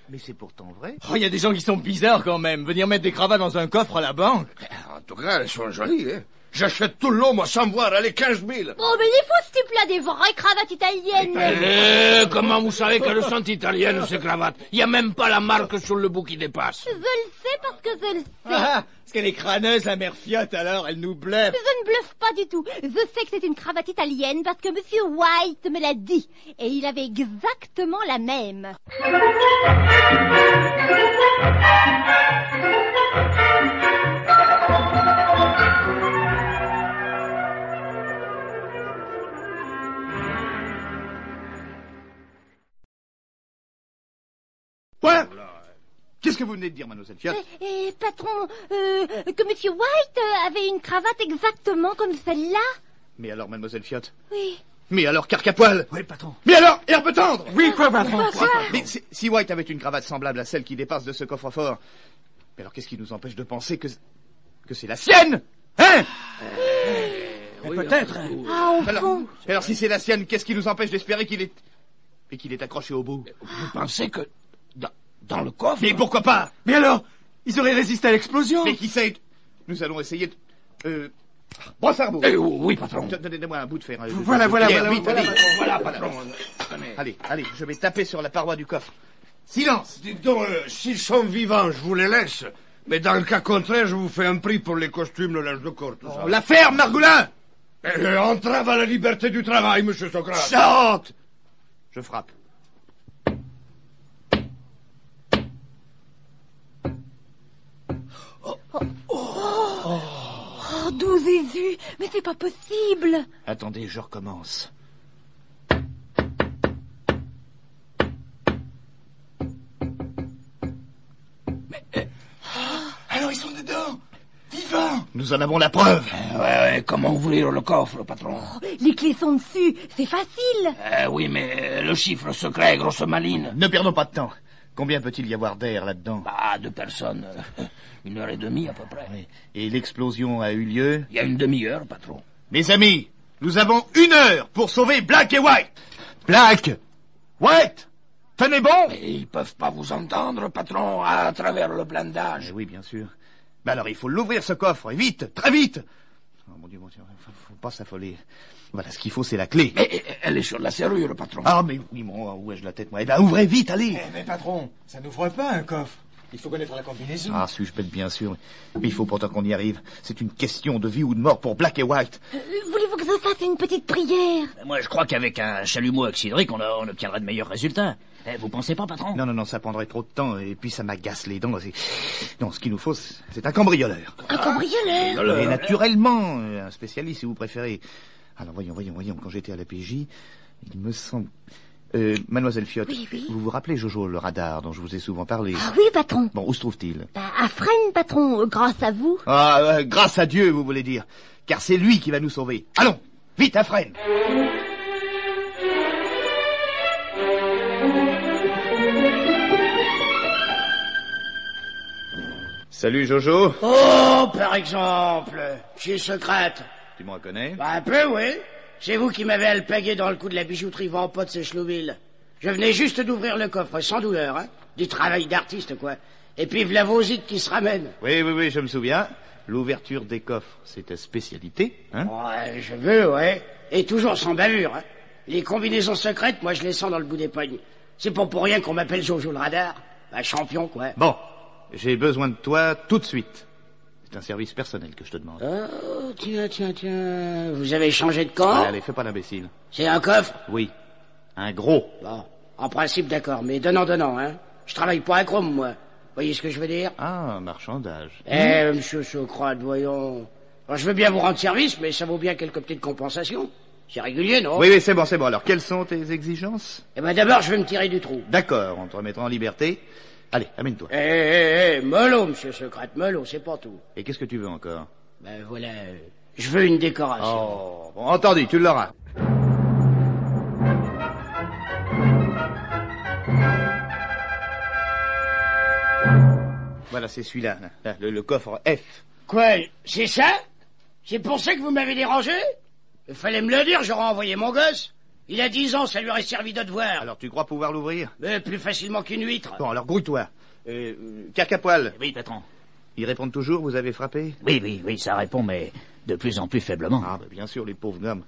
Mais c'est pourtant vrai. Oh, il y a des gens qui sont bizarres quand même. Venir mettre des cravates dans un coffre à la banque. En tout cas, elles sont jolies, hein. J'achète tout le lot, moi, sans voir, allez, 15 000. Oh, mais il faut ce type-là des vraies cravates italiennes. Comment vous savez qu'elles sont italiennes, ces cravates? Il n'y a même pas la marque sur le bout qui dépasse. Je le sais parce que je le sais. Ah, parce qu'elle est crâneuse, la mère Fiotte, alors, elle nous bluffe. Je ne bluffe pas du tout. Je sais que c'est une cravate italienne parce que Monsieur White me l'a dit. Et il avait exactement la même. Quoi? Qu'est-ce que vous venez de dire, mademoiselle Fiotte? Patron, que Monsieur White avait une cravate exactement comme celle-là. Mais alors, mademoiselle Fiotte? Oui. Mais alors, Carcapoil? Oui, patron. Mais alors, Herbe tendre? Oui, quoi, patron? Mais si White avait une cravate semblable à celle qui dépasse de ce coffre-fort, mais alors qu'est-ce qui nous empêche de penser que c'est la sienne? Hein? Peut-être. Ah, au fond. Alors si c'est la sienne, qu'est-ce qui nous empêche d'espérer qu'il est accroché au bout? Vous pensez que... Dans le coffre? Mais pourquoi pas? Mais alors, ils auraient résisté à l'explosion. Mais qui sait? Nous allons essayer de... Brossard-Bourg. Oui, patron. Donnez-moi un bout de fer. Voilà, Pierre, vite, allez. Voilà, patron. Allez, je vais taper sur la paroi du coffre. Silence. Dites donc, s'ils sont vivants, je vous les laisse. Mais dans le cas contraire, je vous fais un prix pour les costumes, le linge de corps, tout ça. La ferme, Margoulin. Entrave à la liberté du travail, monsieur Socrate. Chante. Je frappe. Oh, doux Jésus, mais c'est pas possible. Attendez, je recommence. Alors ils sont dedans, vivants. Nous en avons la preuve. Ouais, comment ouvrir le coffre, patron? Les clés sont dessus, c'est facile. Oui, mais le chiffre secret, grosse maline. Ne perdons pas de temps. Combien peut-il y avoir d'air là-dedans? 2 personnes. 1h30 à peu près. Oui. Et l'explosion a eu lieu? Il y a une demi-heure, patron. Mes amis, nous avons 1 heure pour sauver Black et White. Black! White! Tenez bon! Mais ils peuvent pas vous entendre, patron, à travers le blindage. Oui, bien sûr. Mais alors, il faut l'ouvrir, ce coffre, et vite, très vite! Oh, mon Dieu, faut pas s'affoler. Voilà, ce qu'il faut, c'est la clé. Mais elle est sur la serrure, patron. Ah, mais oui, bon, où ai-je la tête, moi? Eh ben, ouvrez vite, allez! Mais patron, ça n'ouvre pas un coffre. Il faut connaître la combinaison. Ah, suis-je bête, bien sûr. Mais il faut pourtant qu'on y arrive. C'est une question de vie ou de mort pour Black et White. Voulez-vous que je fasse une petite prière? Moi, je crois qu'avec un chalumeau auxiliaire, on obtiendra de meilleurs résultats. Vous pensez pas, patron? Non, ça prendrait trop de temps, et puis ça m'agace les dents. Non, ce qu'il nous faut, c'est un cambrioleur. Un cambrioleur? Et naturellement, un spécialiste, si vous préférez. Alors, voyons, quand j'étais à la PJ, il me semble... Mademoiselle Fiotte, oui. Vous vous rappelez Jojo, le radar dont je vous ai souvent parlé? Ah oui, patron. Bon, où se trouve-t-il? À Fresnes, patron, grâce à vous. Ah, grâce à Dieu, vous voulez dire. Car c'est lui qui va nous sauver. Allons, vite à Fresnes. Salut Jojo. Oh, par exemple, monsieur Socrate. Tu me reconnais? Un peu, oui. C'est vous qui m'avez alpagué dans le coup de la bijouterie Vampote Sechlouville. Je venais juste d'ouvrir le coffre, sans douleur, hein. Du travail d'artiste, quoi. Et puis v'là vos zites qui se ramènent. Oui, je me souviens. L'ouverture des coffres, c'est ta spécialité, hein? Ouais, je veux, ouais. Et toujours sans bavure, hein. Les combinaisons secrètes, moi je les sens dans le bout des pognes. C'est pas pour rien qu'on m'appelle Jojo le radar. Champion, quoi. Bon, j'ai besoin de toi tout de suite. C'est un service personnel que je te demande. Oh, tiens. Vous avez changé de camp? Allez, fais pas l'imbécile. C'est un coffre? Oui. Un gros. Bon, en principe, d'accord, mais donnant, hein. Je travaille pas à Chrome, moi. Voyez ce que je veux dire? Ah, marchandage. Monsieur Socrate, voyons. Bon, je veux bien vous rendre service, mais ça vaut bien quelques petites compensations. C'est régulier, non? Oui, c'est bon. Alors, quelles sont tes exigences? Eh ben, d'abord, je vais me tirer du trou. D'accord, on te remettra en liberté. Allez, amène-toi. Mollo, monsieur Socrate, mollo, c'est pas tout. Et qu'est-ce que tu veux encore? Ben voilà, je veux une décoration. Oh, bon, entendu, tu l'auras. Voilà, c'est celui-là, là, le coffre F. Quoi, c'est ça? C'est pour ça que vous m'avez dérangé? Il fallait me le dire, j'aurais envoyé mon gosse. Il a 10 ans, ça lui aurait servi de devoir. Alors tu crois pouvoir l'ouvrir? Mais plus facilement qu'une huître. Bon, alors grouille-toi. Carcapoil. Oui, patron. Ils répondent toujours, vous avez frappé? Oui, ça répond, mais de plus en plus faiblement. Ah, bah, bien sûr, les pauvres gommes.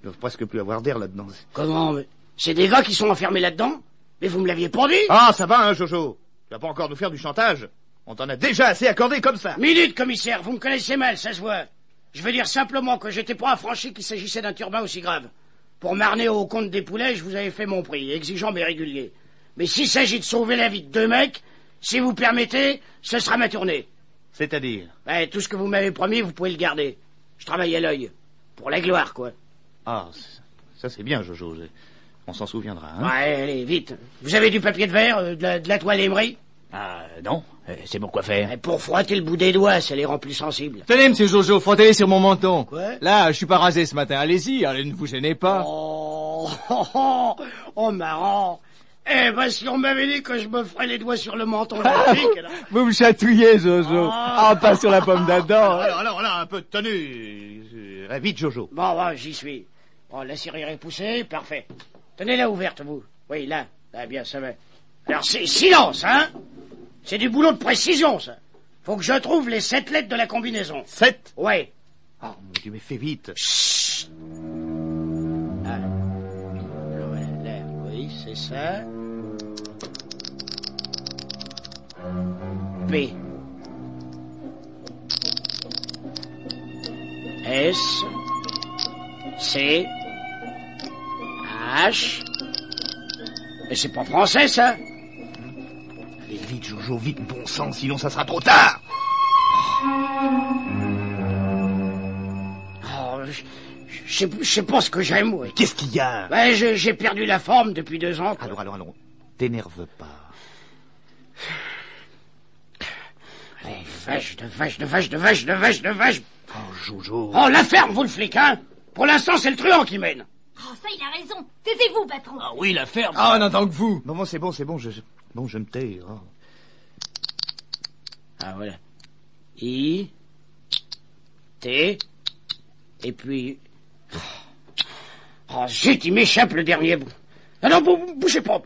Ils doivent presque plus avoir d'air là-dedans. Comment? C'est des gars qui sont enfermés là-dedans? Mais vous me l'aviez pas dit? Ah, ça va, hein, Jojo. Tu vas pas encore nous faire du chantage. On t'en a déjà assez accordé comme ça. Minute, commissaire, vous me connaissez mal, ça se voit. Je veux dire simplement que j'étais pas affranchi qu'il s'agissait d'un turbin aussi grave. Pour m'arner au compte des poulets, je vous avais fait mon prix, exigeant mais régulier. Mais s'il s'agit de sauver la vie de 2 mecs, si vous permettez, ce sera ma tournée. C'est-à-dire? Tout ce que vous m'avez promis, vous pouvez le garder. Je travaille à l'œil. Pour la gloire, quoi. Ah, ça c'est bien, Jojo. On s'en souviendra, hein? Ouais, allez, vite. Vous avez du papier de verre, de la toile émerie? Ah, non. C'est pour quoi faire? Pour frotter le bout des doigts, ça les rend plus sensibles. Tenez, monsieur Jojo, frottez-les sur mon menton. Quoi? Là, je suis pas rasé ce matin. Allez-y, allez, ne vous gênez pas. Oh, marrant. Si on m'avait dit que je me ferais les doigts sur le menton, Vous me chatouillez, Jojo. Pas sur la pomme d'Adam. Alors, là, un peu de tenue. Vite, Jojo. Bon, j'y suis. Bon, la serrure est poussée, parfait. Tenez-la ouverte, vous. Oui, là, bien, ça va. Alors, c'est silence, hein? C'est du boulot de précision, ça. Faut que je trouve les 7 lettres de la combinaison. 7? Ouais. Oh, mon Dieu, mais fais vite. Chut. Voilà, là, oui, c'est ça. P. S. C. H. Mais c'est pas français, ça. Allez, vite, Jojo, vite, bon sang, sinon ça sera trop tard. Oh, je sais pas ce que j'aime, ouais. Qu'est-ce qu'il y a? Ouais, j'ai perdu la forme depuis 2 ans. Quoi. Alors, t'énerve pas. Allez, de vache. Oh, Jojo. Oh, la ferme, vous le flic, hein. Pour l'instant, c'est le truand qui mène. Oh, ça, il a raison. Taisez-vous, patron. Ah oui, la ferme. Ah, non, tant que vous. Bon, c'est bon, je me tais. Oh. Ah, voilà. I. T. Et puis... Oh, zut, il m'échappe le dernier bout. Ah non, bougez pas.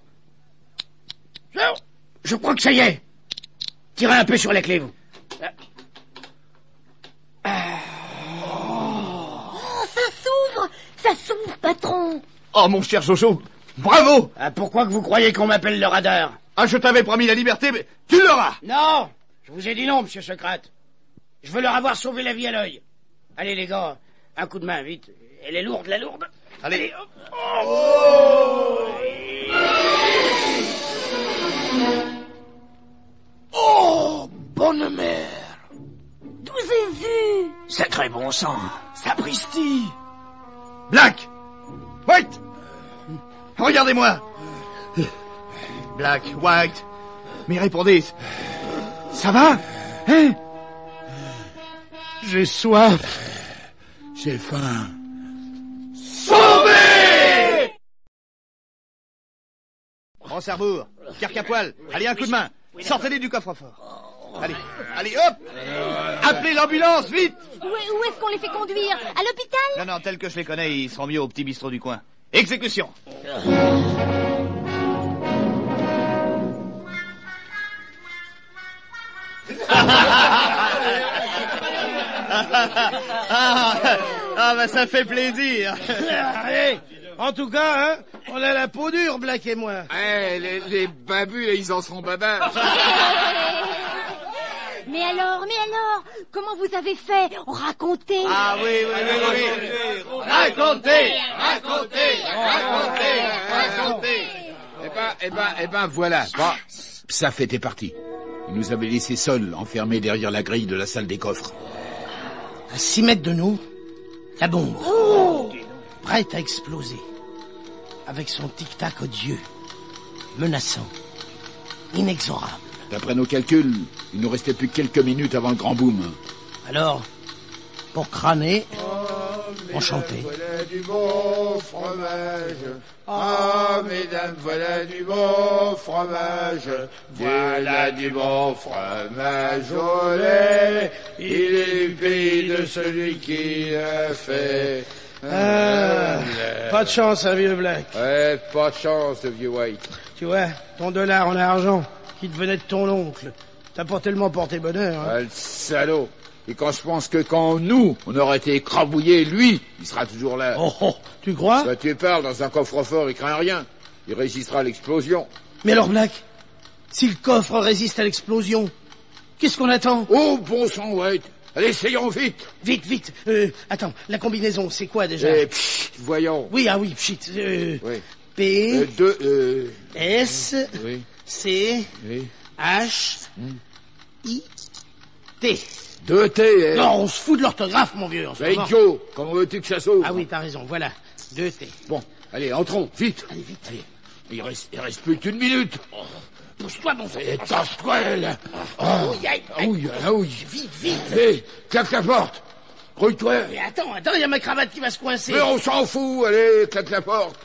Je crois que ça y est. Tirez un peu sur la clé, vous. Ça s'ouvre, patron. Oh, mon cher Jojo, bravo. Ah, pourquoi que vous croyez qu'on m'appelle le radar? Ah, je t'avais promis la liberté, mais tu l'auras. Non, je vous ai dit non, monsieur Socrate. Je veux leur avoir sauvé la vie à l'œil. Allez, les gars, un coup de main, vite. Elle est lourde, la lourde. Allez. Oh, bonne mère. D'où j'ai vu? Sacré bon sang. Sapristi. Black. White. Regardez-moi. Black, White. Mais répondez. Ça va? Hein? J'ai soif. J'ai faim. Sauvez! Rancerbourg, Carcapoil, allez, un coup de main. Sortez-les du coffre-fort. Allez, hop! Appelez l'ambulance, vite! Où est-ce qu'on les fait conduire? À l'hôpital? Non, tel que je les connais, ils seront mieux au petit bistrot du coin. Exécution! Bah ça fait plaisir. Allez, en tout cas, hein, on a la peau dure, Black et moi. Les babus, ils en seront babas. Mais alors, comment vous avez fait? Racontez. Ah oui. Racontez. Eh ben, voilà. Bon, ça fait tes parti. Il nous avait laissés seuls, enfermés derrière la grille de la salle des coffres. À 6 mètres de nous, la bombe. Prête à exploser. Avec son tic-tac odieux. Menaçant. Inexorable. D'après nos calculs, il nous restait plus que quelques minutes avant le grand boom. Alors, pour crâner, on chantait. Voilà du bon fromage. Ah, mesdames, voilà du bon fromage. Voilà du bon fromage au lait. Il est du pays de celui qui l'a fait. Pas de chance, hein, vieux Black. Ouais, pas de chance, vieux White. Tu vois, ton dollar en argent, qui devenait de ton oncle, t'as pas tellement porté bonheur. Hein. Ah, le salaud. Et quand je pense que quand nous, on aurait été écrabouillés, lui, il sera toujours là. Oh, tu crois? Bah, tu parles, dans un coffre-fort, il craint rien. Il résistera à l'explosion. Mais alors, Black, si le coffre résiste à l'explosion, qu'est-ce qu'on attend? Oh, bon sang, White. Allez, essayons vite. Vite. Attends, la combinaison, c'est quoi déjà? Voyons. Oui, pchit. Oui. P. S. Oui. C. Oui. H. I. T. 2 T. Non, on se fout de l'orthographe, mon vieux. Bah, idiot. Comment veux-tu que ça s'ouvre? Ah oui, t'as raison, voilà. 2 T. Bon, allez, entrons, vite. Allez, vite. Allez. Il reste plus qu'une minute. Pousse-toi, bon sang. Tasse-toi, là. Ouille. Vite. Hé, claque la porte. Grouille-toi. Mais attends, il y a ma cravate qui va se coincer. Mais on s'en fout, allez, claque la porte.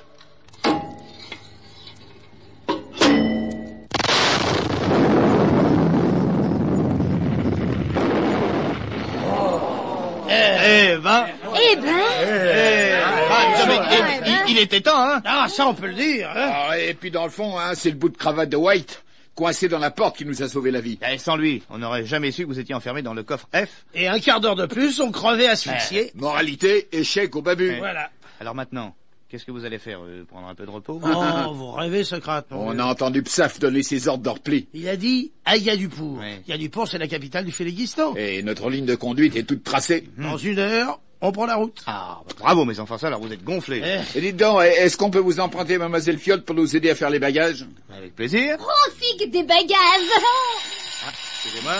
Il était temps, hein? Ah, ça, on peut le dire, hein? Ah, et puis, dans le fond, hein, c'est le bout de cravate de White, coincé dans la porte, qui nous a sauvé la vie. Et sans lui, on n'aurait jamais su que vous étiez enfermé dans le coffre F. Et un quart d'heure de plus, on crevait asphyxié. Moralité, échec au babu. Voilà. Alors maintenant, Qu'est-ce que vous allez faire? Prendre un peu de repos? Oh, vous rêvez, Socrate. On a entendu Psaf donner ses ordres de repli. Il a dit à Yadupour. Ouais. Yadupour, c'est la capitale du Féléguistan. Et notre ligne de conduite est toute tracée. Dans 1 heure, on prend la route. Ah, bravo mes enfants, ça, alors vous êtes gonflés. Et dites donc, est-ce qu'on peut vous emprunter Mademoiselle Fiotte pour nous aider à faire les bagages? Avec plaisir. Profite des bagages. Ah, excusez-moi.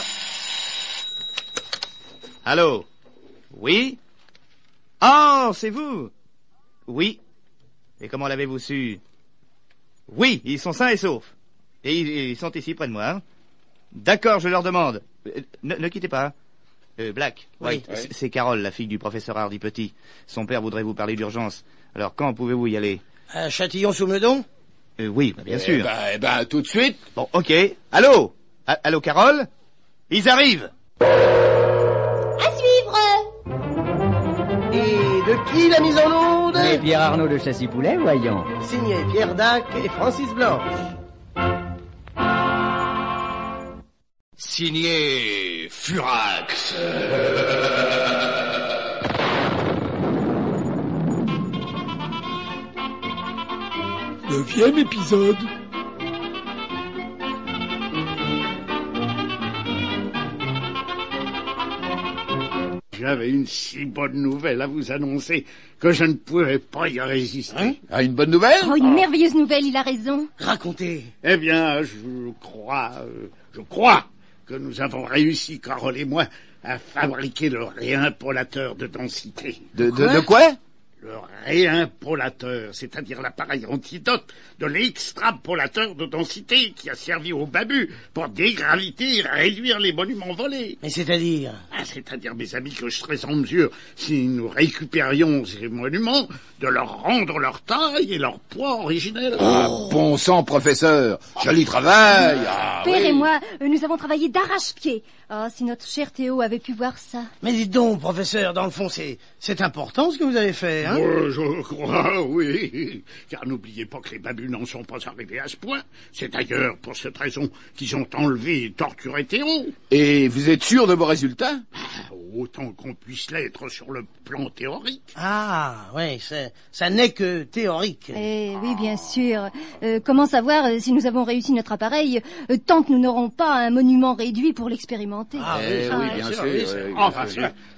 Allô? Oui? Oh, c'est vous? Oui. Et comment l'avez-vous su? Oui, ils sont sains et saufs. Et ils sont ici près de moi. Hein? D'accord, je leur demande. Ne quittez pas. Black. Oui. C'est Carole, la fille du professeur Hardy Petit. Son père voudrait vous parler d'urgence. Alors quand pouvez-vous y aller? À Châtillon-sous-Meudon? Oui, bien sûr. Eh ben, tout de suite. Bon, ok. Allô? Allô, Carole? Ils arrivent. À suivre. Et de qui la mise en onde? Et Pierre Arnaud de Châssy-Poulet, voyons. Signé Pierre Dac et Francis Blanche. Signé Furax. 9e épisode. J'avais une si bonne nouvelle à vous annoncer que je ne pouvais pas y résister. Hein? Ah, une bonne nouvelle? Oh, une merveilleuse nouvelle, il a raison. Racontez. Eh bien, je crois que nous avons réussi, Carole et moi, à fabriquer le réimpolateur de densité. De quoi? Le réimpolateur, c'est-à-dire l'appareil antidote de l'extrapolateur de densité qui a servi au Babu pour dégraviter et réduire les monuments volés. Mais c'est-à-dire? C'est-à-dire, mes amis, que je serais en mesure, si nous récupérions ces monuments, de leur rendre leur taille et leur poids originel. Ah, bon sang, professeur. Joli travail. Père et moi, nous avons travaillé d'arrache-pied. Ah, si notre cher Théo avait pu voir ça. Mais dites donc, professeur, dans le fond, c'est important ce que vous avez fait, hein? Je crois, oui. Car n'oubliez pas que les babus n'en sont pas arrivés à ce point. C'est d'ailleurs pour cette raison qu'ils ont enlevé et torturé Théo. Et vous êtes sûr de vos résultats? Autant qu'on puisse l'être sur le plan théorique. Ah, oui, ça n'est que théorique. Oui, bien sûr. Comment savoir si nous avons réussi notre appareil tant que nous n'aurons pas un monument réduit pour l'expérimenter? Oui, bien sûr. Enfin,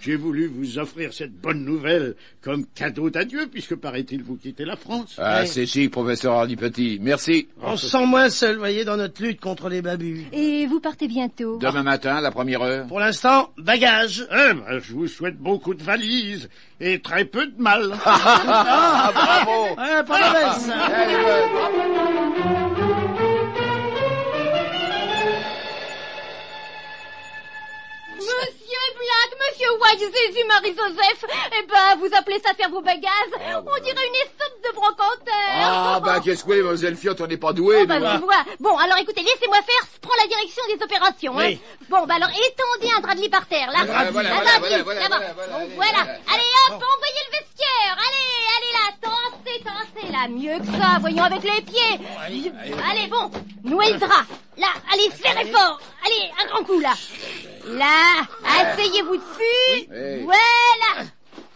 j'ai voulu vous offrir cette bonne nouvelle comme cadeau d'adieu, puisque paraît-il vous quittez la France. Ah, c'est chic, professeur Hardy Petit. Merci. On se sent moins seul, voyez, dans notre lutte contre les babus. Et vous partez bientôt? Demain matin, la première heure. Pour l'instant, bagages. Je vous souhaite beaucoup de valises et très peu de mal. Bravo. Pas mauvaise, ça. Monsieur Black, Monsieur White, Jésus, Marie-Joseph, eh ben, vous appelez ça faire vos bagages? On dirait une essope de brocanteur. Ah, qu'est-ce que oui, mademoiselle Fiotte, on n'est pas doués, nous. Je vois. Bon, alors écoutez, laissez-moi faire, je prends la direction des opérations, hein. Bon, alors étendez un drap de lit par terre, là. Voilà. Voilà. Allez, hop, envoyez le vestiaire. Allez, là, tensez, là. Mieux que ça, voyons avec les pieds. Allez, bon, nouez le drap. Là, allez, serrez fort. Allez, un grand coup, là. Là, asseyez-vous dessus. Voilà.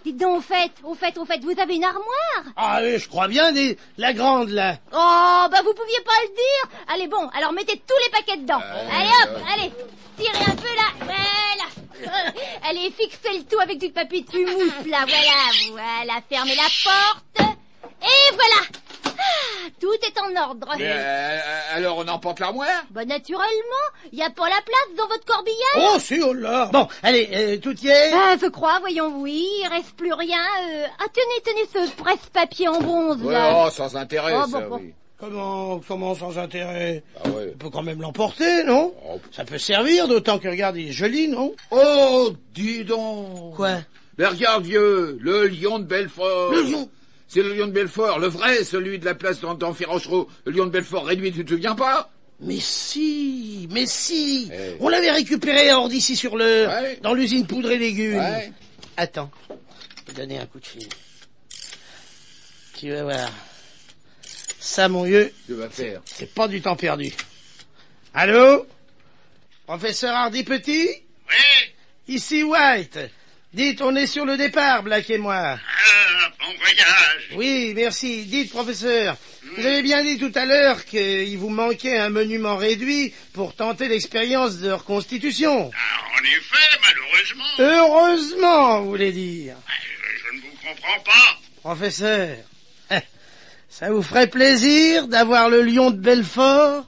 Dites donc, au fait, vous avez une armoire? Ah oui, je crois bien, la grande, là. Oh, vous pouviez pas le dire. Allez, bon, alors mettez tous les paquets dedans. Allez, hop, allez, tirez un peu, là. Voilà. Allez, fixez le tout avec du papier de mousse, là. Voilà, fermez la porte. Et voilà. Tout est en ordre. Alors on emporte l'armoire? Naturellement, il n'y a pas la place dans votre corbillard. Oh, c'est oh là. Bon, allez, tout y est? Je crois, voyons, oui, il reste plus rien. Tenez ce presse-papier en bronze, là. Oh, sans intérêt, oui. Comment sans intérêt? Ah ouais. On peut quand même l'emporter, non? Ça peut servir, d'autant que, regarde, il est joli, non? Oh, dis donc. Quoi? Mais regarde, vieux, le lion de Belfort. Le lion? C'est le lion de Belfort, le vrai, celui de la place d'Enfer-Rochereau. Le lion de Belfort réduit, tu te souviens pas? Mais si. On l'avait récupéré hors d'ici sur le... Ouais. Dans l'usine poudre et légumes. Ouais. Attends, je vais donner un coup de fil. Tu vas voir. Ça, mon vieux... Tu vas faire. C'est pas du temps perdu. Allô? Professeur Hardy Petit? Oui? Ici White. Dites, on est sur le départ, Black et moi. On va voyage. Oui, merci. Dites, professeur, vous avez bien dit tout à l'heure qu'il vous manquait un monument réduit pour tenter l'expérience de reconstitution. En effet, malheureusement. Heureusement, vous voulez dire. Je ne vous comprends pas. Professeur, ça vous ferait plaisir d'avoir le lion de Belfort?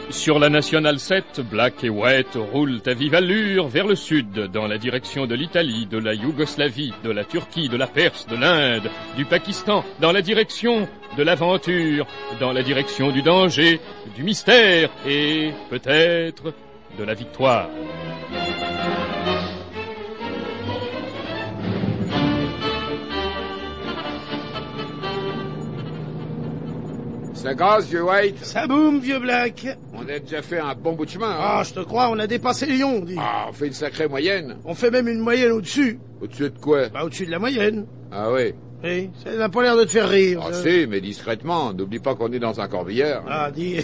Sur la Nationale 7, Black et White roulent à vive allure vers le sud, dans la direction de l'Italie, de la Yougoslavie, de la Turquie, de la Perse, de l'Inde, du Pakistan, dans la direction de l'aventure, dans la direction du danger, du mystère et, peut-être, de la victoire. Ça gaz, vieux White? Ça boum, vieux Black. On a déjà fait un bon bout de chemin, hein? Ah, je te crois, on a dépassé Lyon, dit. Ah, on fait une sacrée moyenne. On fait même une moyenne au-dessus. Au-dessus de quoi? Bah, au-dessus de la moyenne. Ah oui. Oui, ça n'a pas l'air de te faire rire. Ah si, mais discrètement. N'oublie pas qu'on est dans un corbillard. Ah, dis,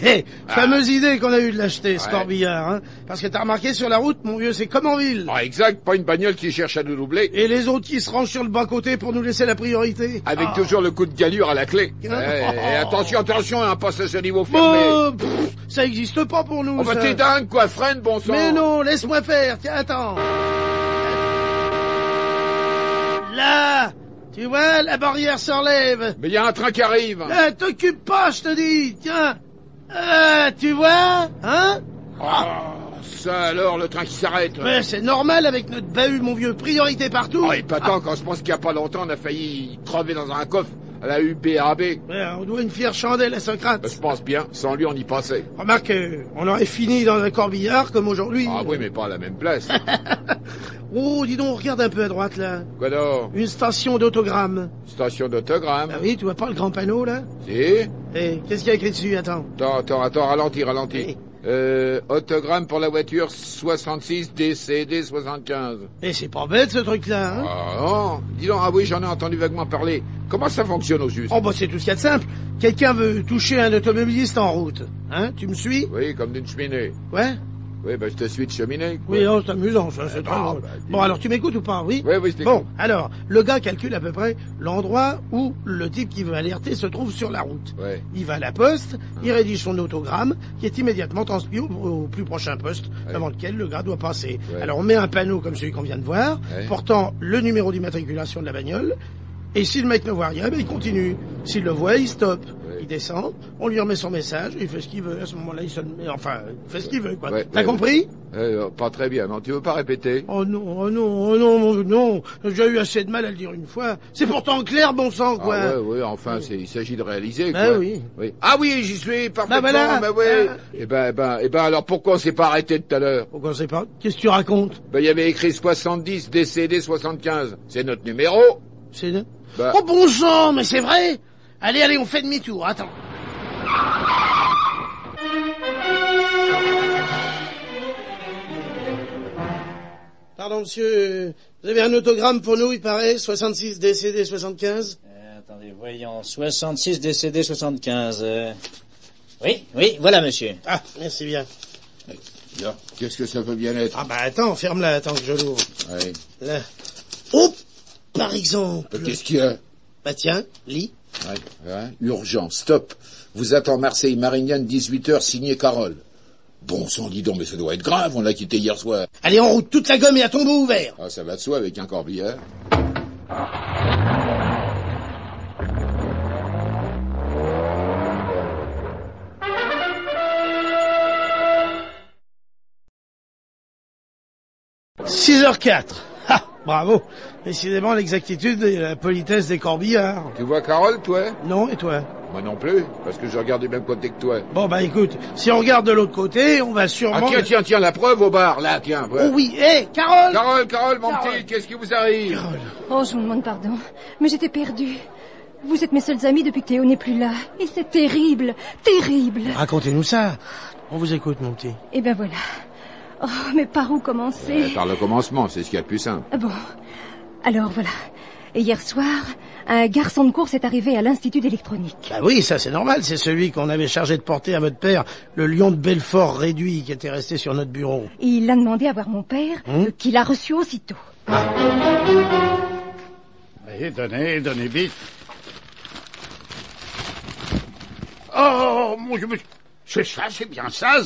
fameuse idée qu'on a eue de l'acheter, ce corbillard, hein. Parce que t'as remarqué sur la route, mon vieux, c'est comme en ville. Ah, exact, pas une bagnole qui cherche à nous doubler. Et les autres qui se rangent sur le bas-côté pour nous laisser la priorité. Avec toujours le coup de galure à la clé. Et attention, attention, un passage à niveau fermé. Ça existe pas pour nous, Oh bah t'es dingue, quoi, freine, bon sang. Mais non, laisse-moi faire, tiens, attends. Là! Tu vois, la barrière s'enlève. Mais il y a un train qui arrive. T'occupe pas, je te dis, tiens. Tu vois, hein? Ça alors, le train qui s'arrête. Mais c'est normal avec notre bahut, mon vieux, priorité partout. Ah, et pas tant, quand je pense qu'il y a pas longtemps, on a failli crever dans un coffre à la UBAB. On doit une fière chandelle à Socrate. Je pense bien, sans lui on y passait. Remarque, on aurait fini dans un corbillard comme aujourd'hui. Ah oui, mais pas à la même place. Oh, dis donc, regarde un peu à droite, là. Quoi donc? Une station d'autogramme. Station d'autogramme? Ah oui, tu vois pas le grand panneau, là? Si. Qu'est-ce qu'il y a écrit dessus? Attends, ralentis. Autogramme pour la voiture 66 DCD 75. C'est pas bête, ce truc-là, hein? Ah non. Dis donc, ah oui, j'en ai entendu vaguement parler. Comment ça fonctionne au juste? Oh, bah c'est tout ce qu'il y a de simple. Quelqu'un veut toucher un automobiliste en route. Hein? Tu me suis? Oui, comme d'une cheminée. Ouais? Oui, je te suis de cheminée. Quoi. Oui, c'est amusant, ça, c'est très drôle. Bon, alors tu m'écoutes ou pas, oui? Oui, je t'écoute. Bon, alors, le gars calcule à peu près l'endroit où le type qui veut alerter se trouve sur la route. Ouais. Il va à la poste, il rédige son autogramme, qui est immédiatement transmis au plus prochain poste, devant lequel le gars doit passer. Ouais. Alors on met un panneau comme celui qu'on vient de voir, portant le numéro d'immatriculation de la bagnole, et si le mec ne voit rien, il continue. S'il le voit, il stoppe. Il descend, on lui remet son message, il fait ce qu'il veut. À ce moment-là, il fait ce qu'il veut, quoi. T'as compris? Pas très bien, non. Tu veux pas répéter? Oh non. J'ai eu assez de mal à le dire une fois. C'est pourtant clair, bon sang, quoi. Ah ouais, enfin, il s'agit de réaliser, quoi. Oui. Ah oui, j'y suis, parfaitement, voilà. Eh ben, alors pourquoi on s'est pas arrêté tout à l'heure? Pourquoi on s'est pas? Qu'est-ce que tu racontes? Il y avait écrit 70 DCD 75. C'est notre numéro. C'est Oh bon sang, mais c'est vrai! Allez, on fait demi-tour, attends. Pardon, monsieur, vous avez un autogramme pour nous, il paraît, 66 DCD 75? Attendez, voyons, 66 DCD 75. Oui, voilà, monsieur. Ah, merci bien. Là, qu'est-ce que ça peut bien être? Ah attends, ferme-la, attends que je l'ouvre. Oui. Là. Oh, par exemple. Qu'est-ce qu'il y a? Tiens, lis. Urgent, stop. Vous attend Marseille Marignane, 18h, signé Carole. Bon sang, dis donc, mais ça doit être grave, on l'a quitté hier soir. Allez, en route, toute la gomme et à tombeau ouvert. Ah, ça va de soi avec un corbillard. « 6h04. Ah, bravo. Décidément, l'exactitude et la politesse des corbillards. Tu vois Carole, toi? Non, et toi? Moi non plus, parce que je regarde du même côté que toi. Bon, écoute, si on regarde de l'autre côté, on va sûrement... Ah tiens, la preuve au bar, là, tiens. Ouais. Oh oui, Carole! Carole, mon petit, qu'est-ce qui vous arrive? Carole. Oh, je vous demande pardon, mais j'étais perdue. Vous êtes mes seuls amis depuis que Théo n'est plus là. Et c'est terrible, terrible. Racontez-nous ça. On vous écoute, mon petit. Eh ben voilà. Oh, mais par où commencer? Par le commencement, c'est ce qu'il y a de plus simple. Bon, alors voilà. Et hier soir, un garçon de course est arrivé à l'Institut d'électronique. Bah oui, ça c'est normal, c'est celui qu'on avait chargé de porter à votre père, le lion de Belfort réduit qui était resté sur notre bureau. Il a demandé à voir mon père, qui l'a reçu aussitôt. Allez, donnez vite. Oh, mon Dieu, c'est ça, c'est bien ça,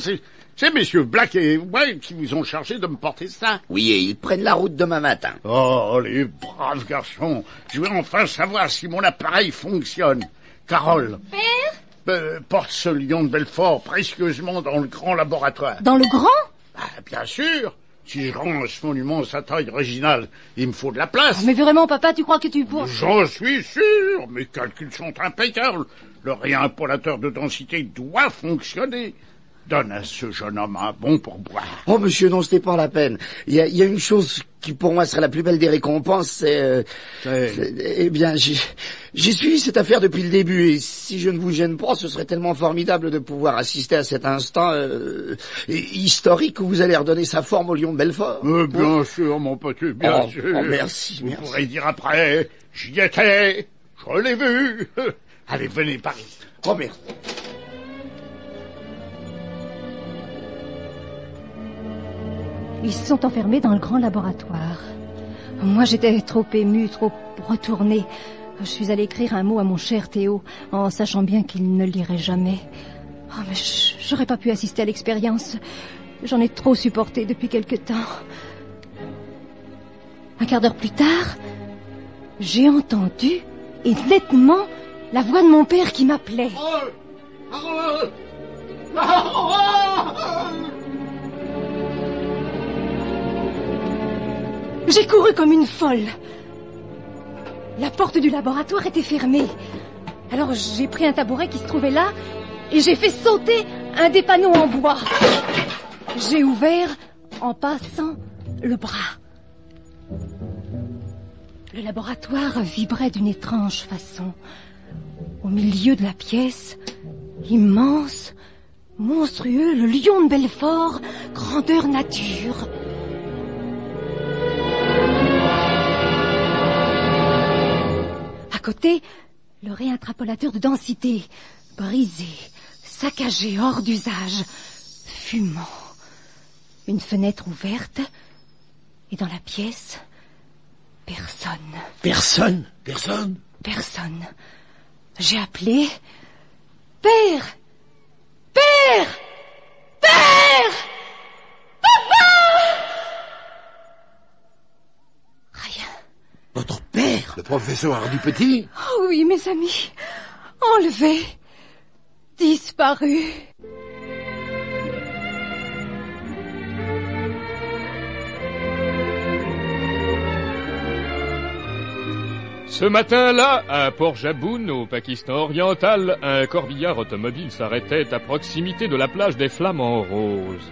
c'est messieurs Black et White qui vous ont chargé de me porter ça. Oui, et ils prennent la route demain matin. Oh, les braves garçons, je vais enfin savoir si mon appareil fonctionne. Carole. Père? Porte ce lion de Belfort précieusement dans le grand laboratoire. Dans le grand? Bien sûr. Si je rends ce monument sa taille originale, il me faut de la place. Mais vraiment, papa, tu crois que tu pourras... J'en suis sûr. Mes calculs sont impeccables. Le réimpolateur de densité doit fonctionner. Donne à ce jeune homme un bon pourboire. Oh, monsieur, non, c'était pas la peine. Il y a une chose qui, pour moi, serait la plus belle des récompenses, c'est... Eh bien, j'ai suivi cette affaire depuis le début, et si je ne vous gêne pas, ce serait tellement formidable de pouvoir assister à cet instant historique où vous allez redonner sa forme au lion de Belfort. Bien sûr, mon petit, bien sûr. Oh, merci. Vous pourrez dire après, j'y étais, je l'ai vu. Allez, venez par ici. Oh, merci. Ils se sont enfermés dans le grand laboratoire. Moi, j'étais trop émue, trop retournée. Je suis allée écrire un mot à mon cher Théo, en sachant bien qu'il ne lirait jamais. Oh, mais j'aurais pas pu assister à l'expérience. J'en ai trop supporté depuis quelque temps. Un quart d'heure plus tard, j'ai entendu, et nettement, la voix de mon père qui m'appelait. J'ai couru comme une folle. La porte du laboratoire était fermée. Alors j'ai pris un tabouret qui se trouvait là et j'ai fait sauter un des panneaux en bois. J'ai ouvert en passant le bras. Le laboratoire vibrait d'une étrange façon. Au milieu de la pièce, immense, monstrueux, le lion de Belfort, grandeur nature. À côté, le réintrapolateur de densité, brisé, saccagé, hors d'usage, fumant. Une fenêtre ouverte, et dans la pièce, personne. Personne? Personne. J'ai appelé... Père! Père! Père! Papa! Rien. Votre père, le professeur Dupetit? Oh oui, mes amis. Enlevé. Disparu. Ce matin-là, à Port Jaboun, au Pakistan oriental, un corbillard automobile s'arrêtait à proximité de la plage des Flamands Roses.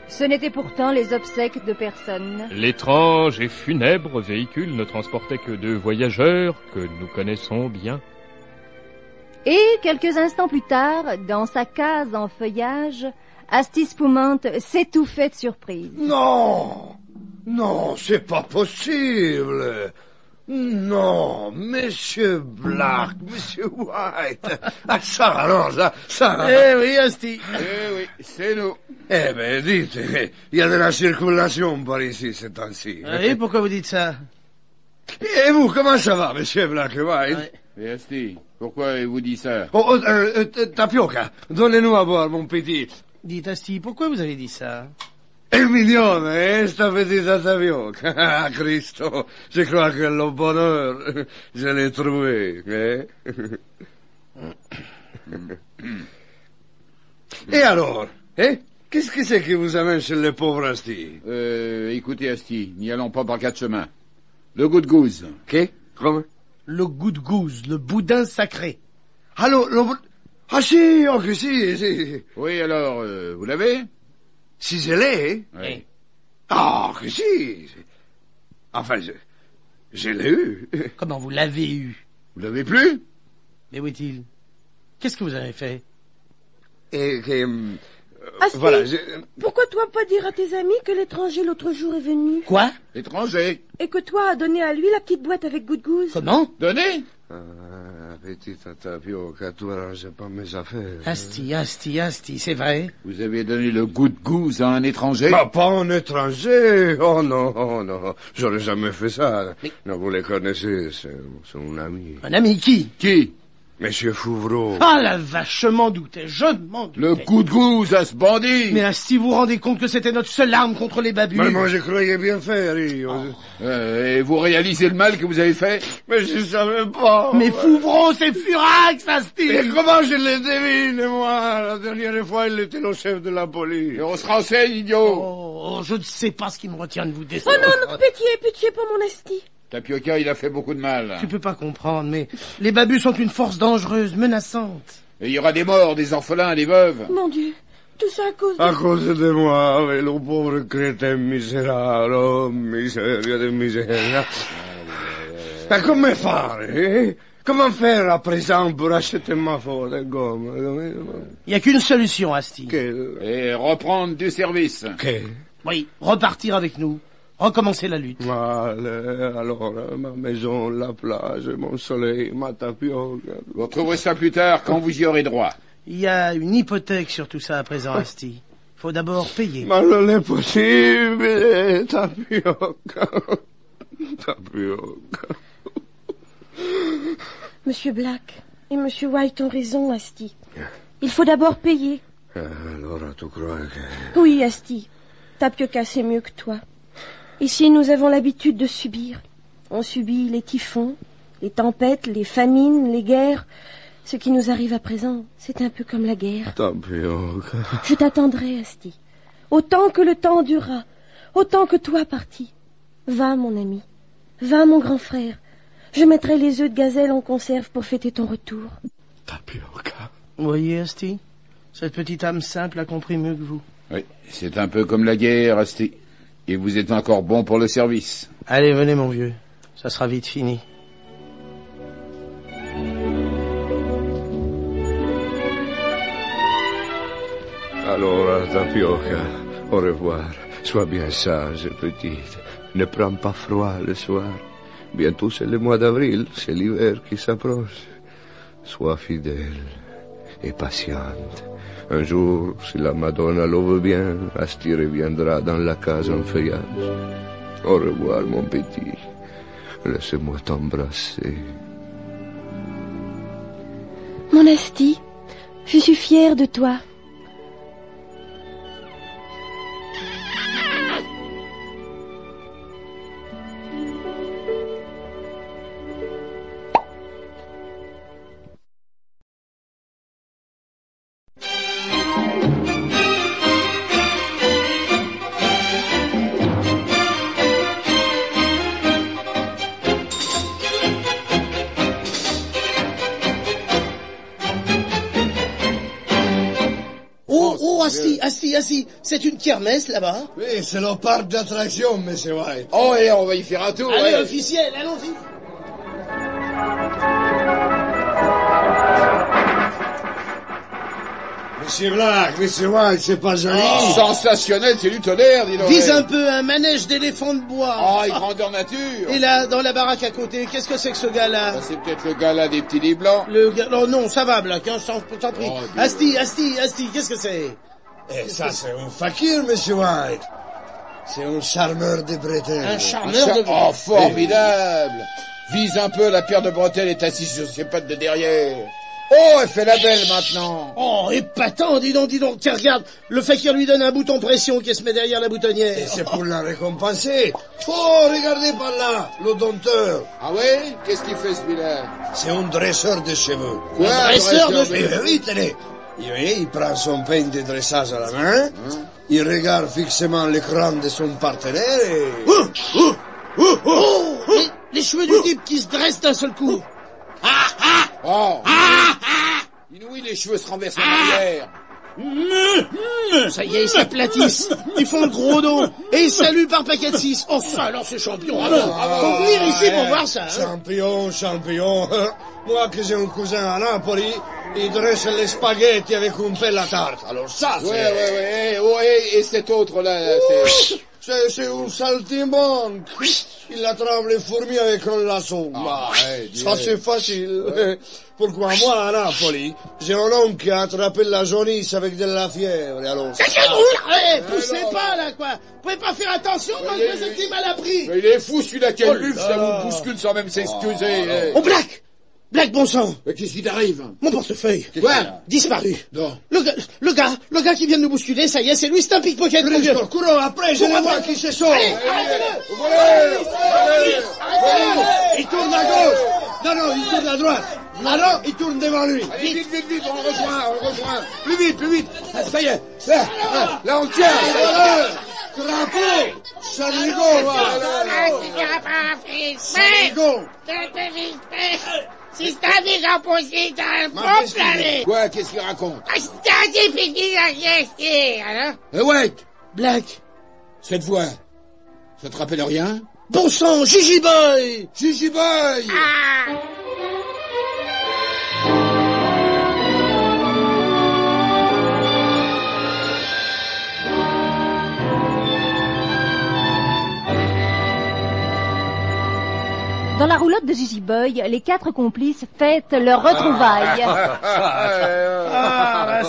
Ce n'étaient pourtant les obsèques de personne. L'étrange et funèbre véhicule ne transportait que 2 voyageurs que nous connaissons bien. Et quelques instants plus tard, dans sa case en feuillage, Asti Spumante s'étouffait de surprise. Non, c'est pas possible. Non, Monsieur Black, Monsieur White. Ah, ça, alors, ça. Eh oui, Asti. Eh oui, c'est nous. Eh ben, dites, il y a de la circulation par ici ces temps-ci. Et pourquoi vous dites ça? Et vous, comment ça va, Monsieur Black White? Et Asti, pourquoi il vous dit ça? Tapioca, donnez-nous à boire, mon petit. Dites, Asti, pourquoi vous avez dit ça? È mignone, sta petita tapioca. Ah, Cristo, je crois que le bonheur, je l'ai trouvé, Et alors, qu'est-ce que c'est qui vous amène chez les pauvres Asti? Écoutez, Asti, n'y allons pas par 4 chemins. Le goût de gouze. Comment? Le goût de gouze, le boudin sacré. Alors, ah si, ok, si. Oui, alors, vous l'avez? Si je l'ai, oui. Ah, que si. Enfin, je l'ai eu. Comment vous l'avez eu? Vous l'avez plus? Mais où est-il? Qu'est-ce que vous avez fait? Asti, Voilà, pourquoi toi pas dire à tes amis que l'étranger l'autre jour est venu? Quoi? Étranger. Et que toi as donné à lui la petite boîte avec Good Goose? Comment? Donné? Petite tapioca, tu arranges pas mes affaires. Asti, c'est vrai? Vous avez donné le Good Goose à un étranger? Bah, pas un étranger. Oh non. J'aurais jamais fait ça. Mais... Non, vous les connaissez, c'est un ami. Un ami qui? Qui? Monsieur Fouvreau. Ah la vache, je m'en doutais. Le Good Goose à ce bandit. Mais Asti, vous vous rendez compte que c'était notre seule arme contre les babus? Mais moi, je croyais bien faire. Et vous réalisez le mal que vous avez fait? Mais je savais pas. Mais Fouvreau, c'est Furax, Asti. Et comment je le devine, moi? La dernière fois, il était le chef de la police. Et on se renseigne, idiot. Oh, je ne sais pas ce qui me retient de vous descendre. Oh non, pitié pour mon Asti. Tapioca, il a fait beaucoup de mal. Tu peux pas comprendre, mais les babus sont une force dangereuse, menaçante. Et il y aura des morts, des orphelins, des veuves. Mon Dieu, tout ça à cause de... À cause de moi, avec le pauvre crétin misérable, oh, miseria de miseria. Ma come fare, eh? Comment faire à présent pour acheter ma faute de gomme? Il n'y a qu'une solution, Asti. Et reprendre du service. Oui, repartir avec nous. Recommencer la lutte. Allez, alors, ma maison, la plage, mon soleil, ma tapioca. Vous retrouverez ça plus tard, quand vous y aurez droit. Il y a une hypothèque sur tout ça à présent, Asti. Faut d'abord payer. Ma non è possibile, tapioca. Tapioca. Monsieur Black et Monsieur White ont raison, Asti. Il faut d'abord payer. Alors, tu crois que... Oui, Asti. Tapioca, c'est mieux que toi. Ici, nous avons l'habitude de subir. On subit les typhons, les tempêtes, les famines, les guerres. Ce qui nous arrive à présent, c'est un peu comme la guerre. Tapioca. Je t'attendrai, Asti. Autant que le temps durera, autant que toi partis. Va, mon ami. Va, mon grand frère. Je mettrai les œufs de gazelle en conserve pour fêter ton retour. Tapioca. Vous voyez, Asti, cette petite âme simple a compris mieux que vous. Oui, c'est un peu comme la guerre, Asti. Et vous êtes encore bon pour le service. Allez, venez, mon vieux. Ça sera vite fini. Alors, tapioca, au revoir. Sois bien sage, petite. Ne prends pas froid le soir. Bientôt c'est le mois d'avril, c'est l'hiver qui s'approche. Sois fidèle et patiente. Un jour, si la Madonna le veut bien, Asti reviendra dans la case en feuillage. Au revoir, mon petit. Laisse-moi t'embrasser. Mon Asti, je suis fière de toi. Assis, c'est une kermesse là-bas. Oui, c'est le parc d'attractions, monsieur White. Oh, et on va y faire un tour. Allez, ouais. officiel, allons-y. Monsieur Black, monsieur White, c'est pas joli. Oh, sensationnel, c'est du tonnerre, dis donc. Vise un peu un manège d'éléphants de bois. Oh, il grandeur nature. Et là, dans la baraque à côté, qu'est-ce que c'est que ce gars-là? C'est peut-être le gars-là des petits lits blancs. Le gars... Non, ça va, Black, hein, je t'en prie. Oh, Asti, qu'est-ce que c'est? Et ça, c'est un fakir, monsieur White. C'est un charmeur de bretelles. Un charmeur de bretelles. Oh, formidable. Vise un peu, la pierre de bretelle est assise sur ses pattes de derrière. Oh, elle fait la belle maintenant. Oh, épatant, dis donc. Tiens, regarde, le fakir lui donne un bouton pression qui se met derrière la boutonnière. Et c'est pour la récompenser. Oh, regardez par là, le dompteur. Ah ouais? Qu'est-ce qu'il fait, celui-là? C'est un dresseur de cheveux. Quoi, un dresseur de cheveux? Oui, tenez. Il prend son peigne de dressage à la main, il regarde fixement l'écran de son partenaire et... Les cheveux du type qui se dressent d'un seul coup. Oh! Inouï, les cheveux se renversent en arrière. Ça y est, ils s'aplatissent. Ils font le gros dos. Et ils saluent par paquet de 6. Oh, ça alors, c'est champion. Faut venir ici pour voir ça. Champion. Moi que j'ai un cousin à Napoli, il dresse les spaghettis avec un peu la tarte. Alors ça, c'est... Ouais. Et cet autre-là, C'est un saltimbanque. Il attrape les fourmis avec un laçon. Ça, c'est facile. Ouais. Pourquoi moi, à Napoli, j'ai un homme qui a attrapé la jaunisse avec de la fièvre, alors... poussez pas, là, quoi. Vous pouvez pas faire attention, moi, je sais qui m'a l'appris. Mais il est fou, celui-là, quel buff, ça vous bouscule sans même s'excuser. Oh, Black, bon sang. Mais qu'est-ce qui t'arrive? Mon portefeuille. Quoi? Disparu. Non. Le gars qui vient de nous bousculer, ça y est, c'est lui, c'est un pickpocket, mon vieux. Courons après, je ne vois qui se sort. Allez, arrêtez-le. Il tourne à gauche. Non, il tourne à droite. Alors, il tourne devant lui. Allez, vite, on rejoint. Plus vite. Ça y est. Là, on tient. Crapaud. Ça rigole, Si t'as déjà posé dans le propre allée. Quoi, qu'est-ce qu'il raconte? T'as dit alors? Wait. Black. Cette voix, ça te rappelle rien? Bon sang, Gigi Boy. Dans la roulotte de Gigi Boy, les 4 complices fêtent leur retrouvaille.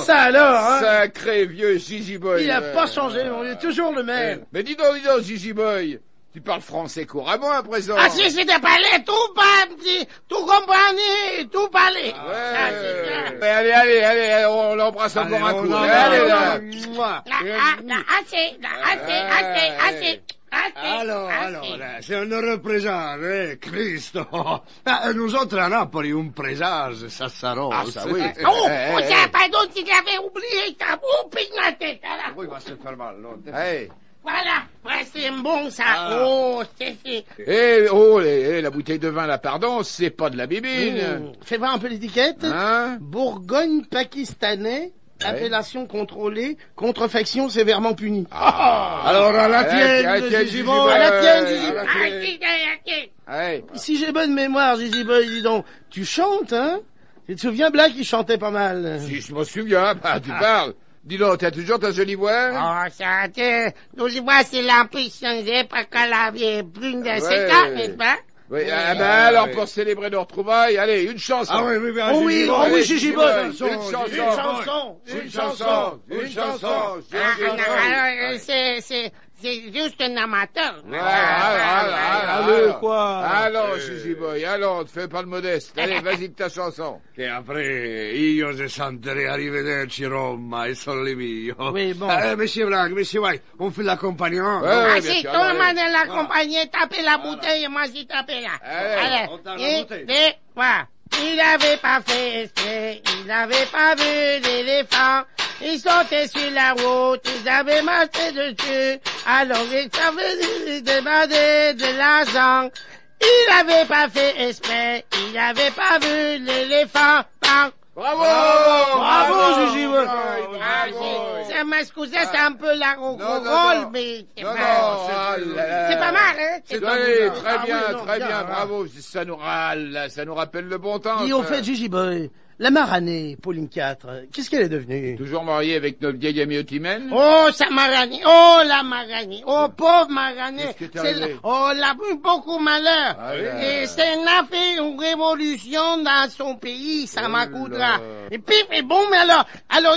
Ça alors, hein. Sacré vieux Gigi Boy. Il a pas changé, mon vieux, toujours le même. Mais dis donc, Gigi Boy. Tu parles français couramment à présent. Ah, si c'était parler, tout comprenez, tout parler. Allez, on l'embrasse encore un coup. Allez, là. Assez. Alors, là, c'est un heureux présage, Cristo. Nous autres à Napoli, un présage, ça s'arrose. Ah, ça, oui. Pardon, si j'avais oublié, t'as coupé la tête, là. Oui, va se faire mal, non. Voilà, c'est bon, ça. Oh, c'est... La bouteille de vin, là, pardon, c'est pas de la bibine. Fais voir un peu l'étiquette. Hein? Bourgogne pakistanais. Appellation contrôlée, contrefaction sévèrement punie. Alors, à la tienne, Gigi Boy. À la tienne, Gigi Boy. Si j'ai bonne mémoire, Gigi Boy, dis donc, tu chantes, hein? Tu te souviens, Black, il chantait pas mal. Si, je me souviens, tu parles. Dis donc, t'as toujours ta jolie voix? Oh, ça, jolie voix, c'est l'impression parce qu'elle avait plus de 7 ans, n'est-ce pas? Oui, alors pour célébrer nos retrouvaires, allez, une chanson. Ah oui, Gigi Boy. Une chanson. C'est juste un amateur. Allez, quoi? Alors, Gigi Boy, alors, fais pas le modeste. Allez, vas-y de ta chanson. Et après, io je chanterai Arrivederci Roma et Sole mio. Oui, bon. Monsieur Black, monsieur White, on fait l'accompagnement. Si tout le monde l'accompagnait, tapez la bouteille, moi j'y tapez là. Allez, il avait pas fait exprès, il n'avait pas vu l'éléphant. Ils sautaient sur la route, ils avaient marché dessus. Alors ils savaient demander de l'argent. Il n'avait pas fait exprès, il n'avait pas vu l'éléphant. Bravo, Gigi. Ça m'excusez, c'est un peu la rôle, mais c'est pas mal, hein? C'est très bien, bravo. Ça nous rappelle le bon temps. Et au fait, Gigi Boy, la Maranée, Pauline IV, qu'est-ce qu'elle est devenue? Toujours mariée avec notre vieille amie Otimène? Oh, sa Maranée, oh, la Maranée, oh, pauvre Maranée. Qu'est-ce que t'as arrivé? Oh, elle a eu beaucoup malheur. Et c'est fait une révolution dans son pays, ça m'accoudra. Et puis, bon, mais alors,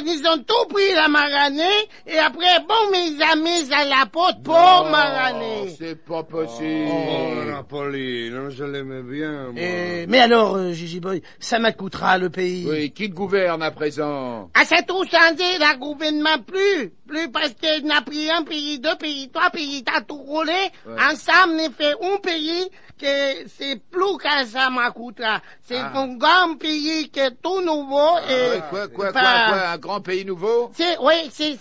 ils ont tout pris la Maranée, et après, bon, mais ils ont mis à la porte pour Maranée. C'est pas possible. Oh, Napoléon, je l'aimais bien, moi. Mais alors, Gigi Boy, ça m'accoutera le pays. Oui, qui te gouverne à présent? Ah, c'est tout changé, le gouvernement plus parce qu'il n'a pris un pays, 2 pays, 3 pays, t'as tout roulé. Ensemble, on fait un pays que c'est plus qu'à ça m'accoutera. C'est un grand pays qui est tout nouveau et... Quoi, un grand pays nouveau? C'est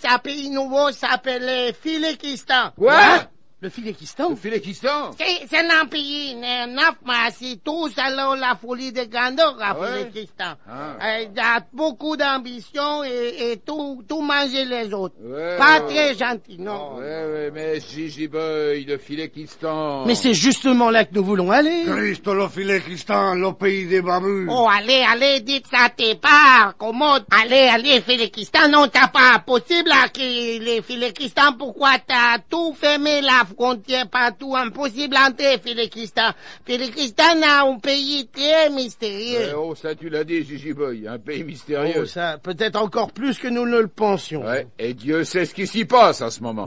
un pays nouveau, ça s'appelle Philékistan. Quoi? Le Philékistan? Le Philékistan? C'est un pays neuf, mais c'est tout selon la folie de grandeur, à Philékistan. Il y a beaucoup d'ambition et tout manger les autres. Pas très gentil, non. Ouais, mais Gigi Boy, le Philékistan. Mais c'est justement là que nous voulons aller. Christ, le Philékistan, le pays des babus. Oh, allez, dites ça tes parts, commode. Allez, Philékistan, non, t'as pas possible, là, que les Philékistan, pourquoi t'as tout fermé la frontière partout, impossible d'entrer, Philékistan. Philékistan a un pays très mystérieux. Ça tu l'as dit, Gigi Boy, un pays mystérieux. Ça, peut-être encore plus que nous ne le pensions. Et Dieu sait ce qui s'y passe en ce moment.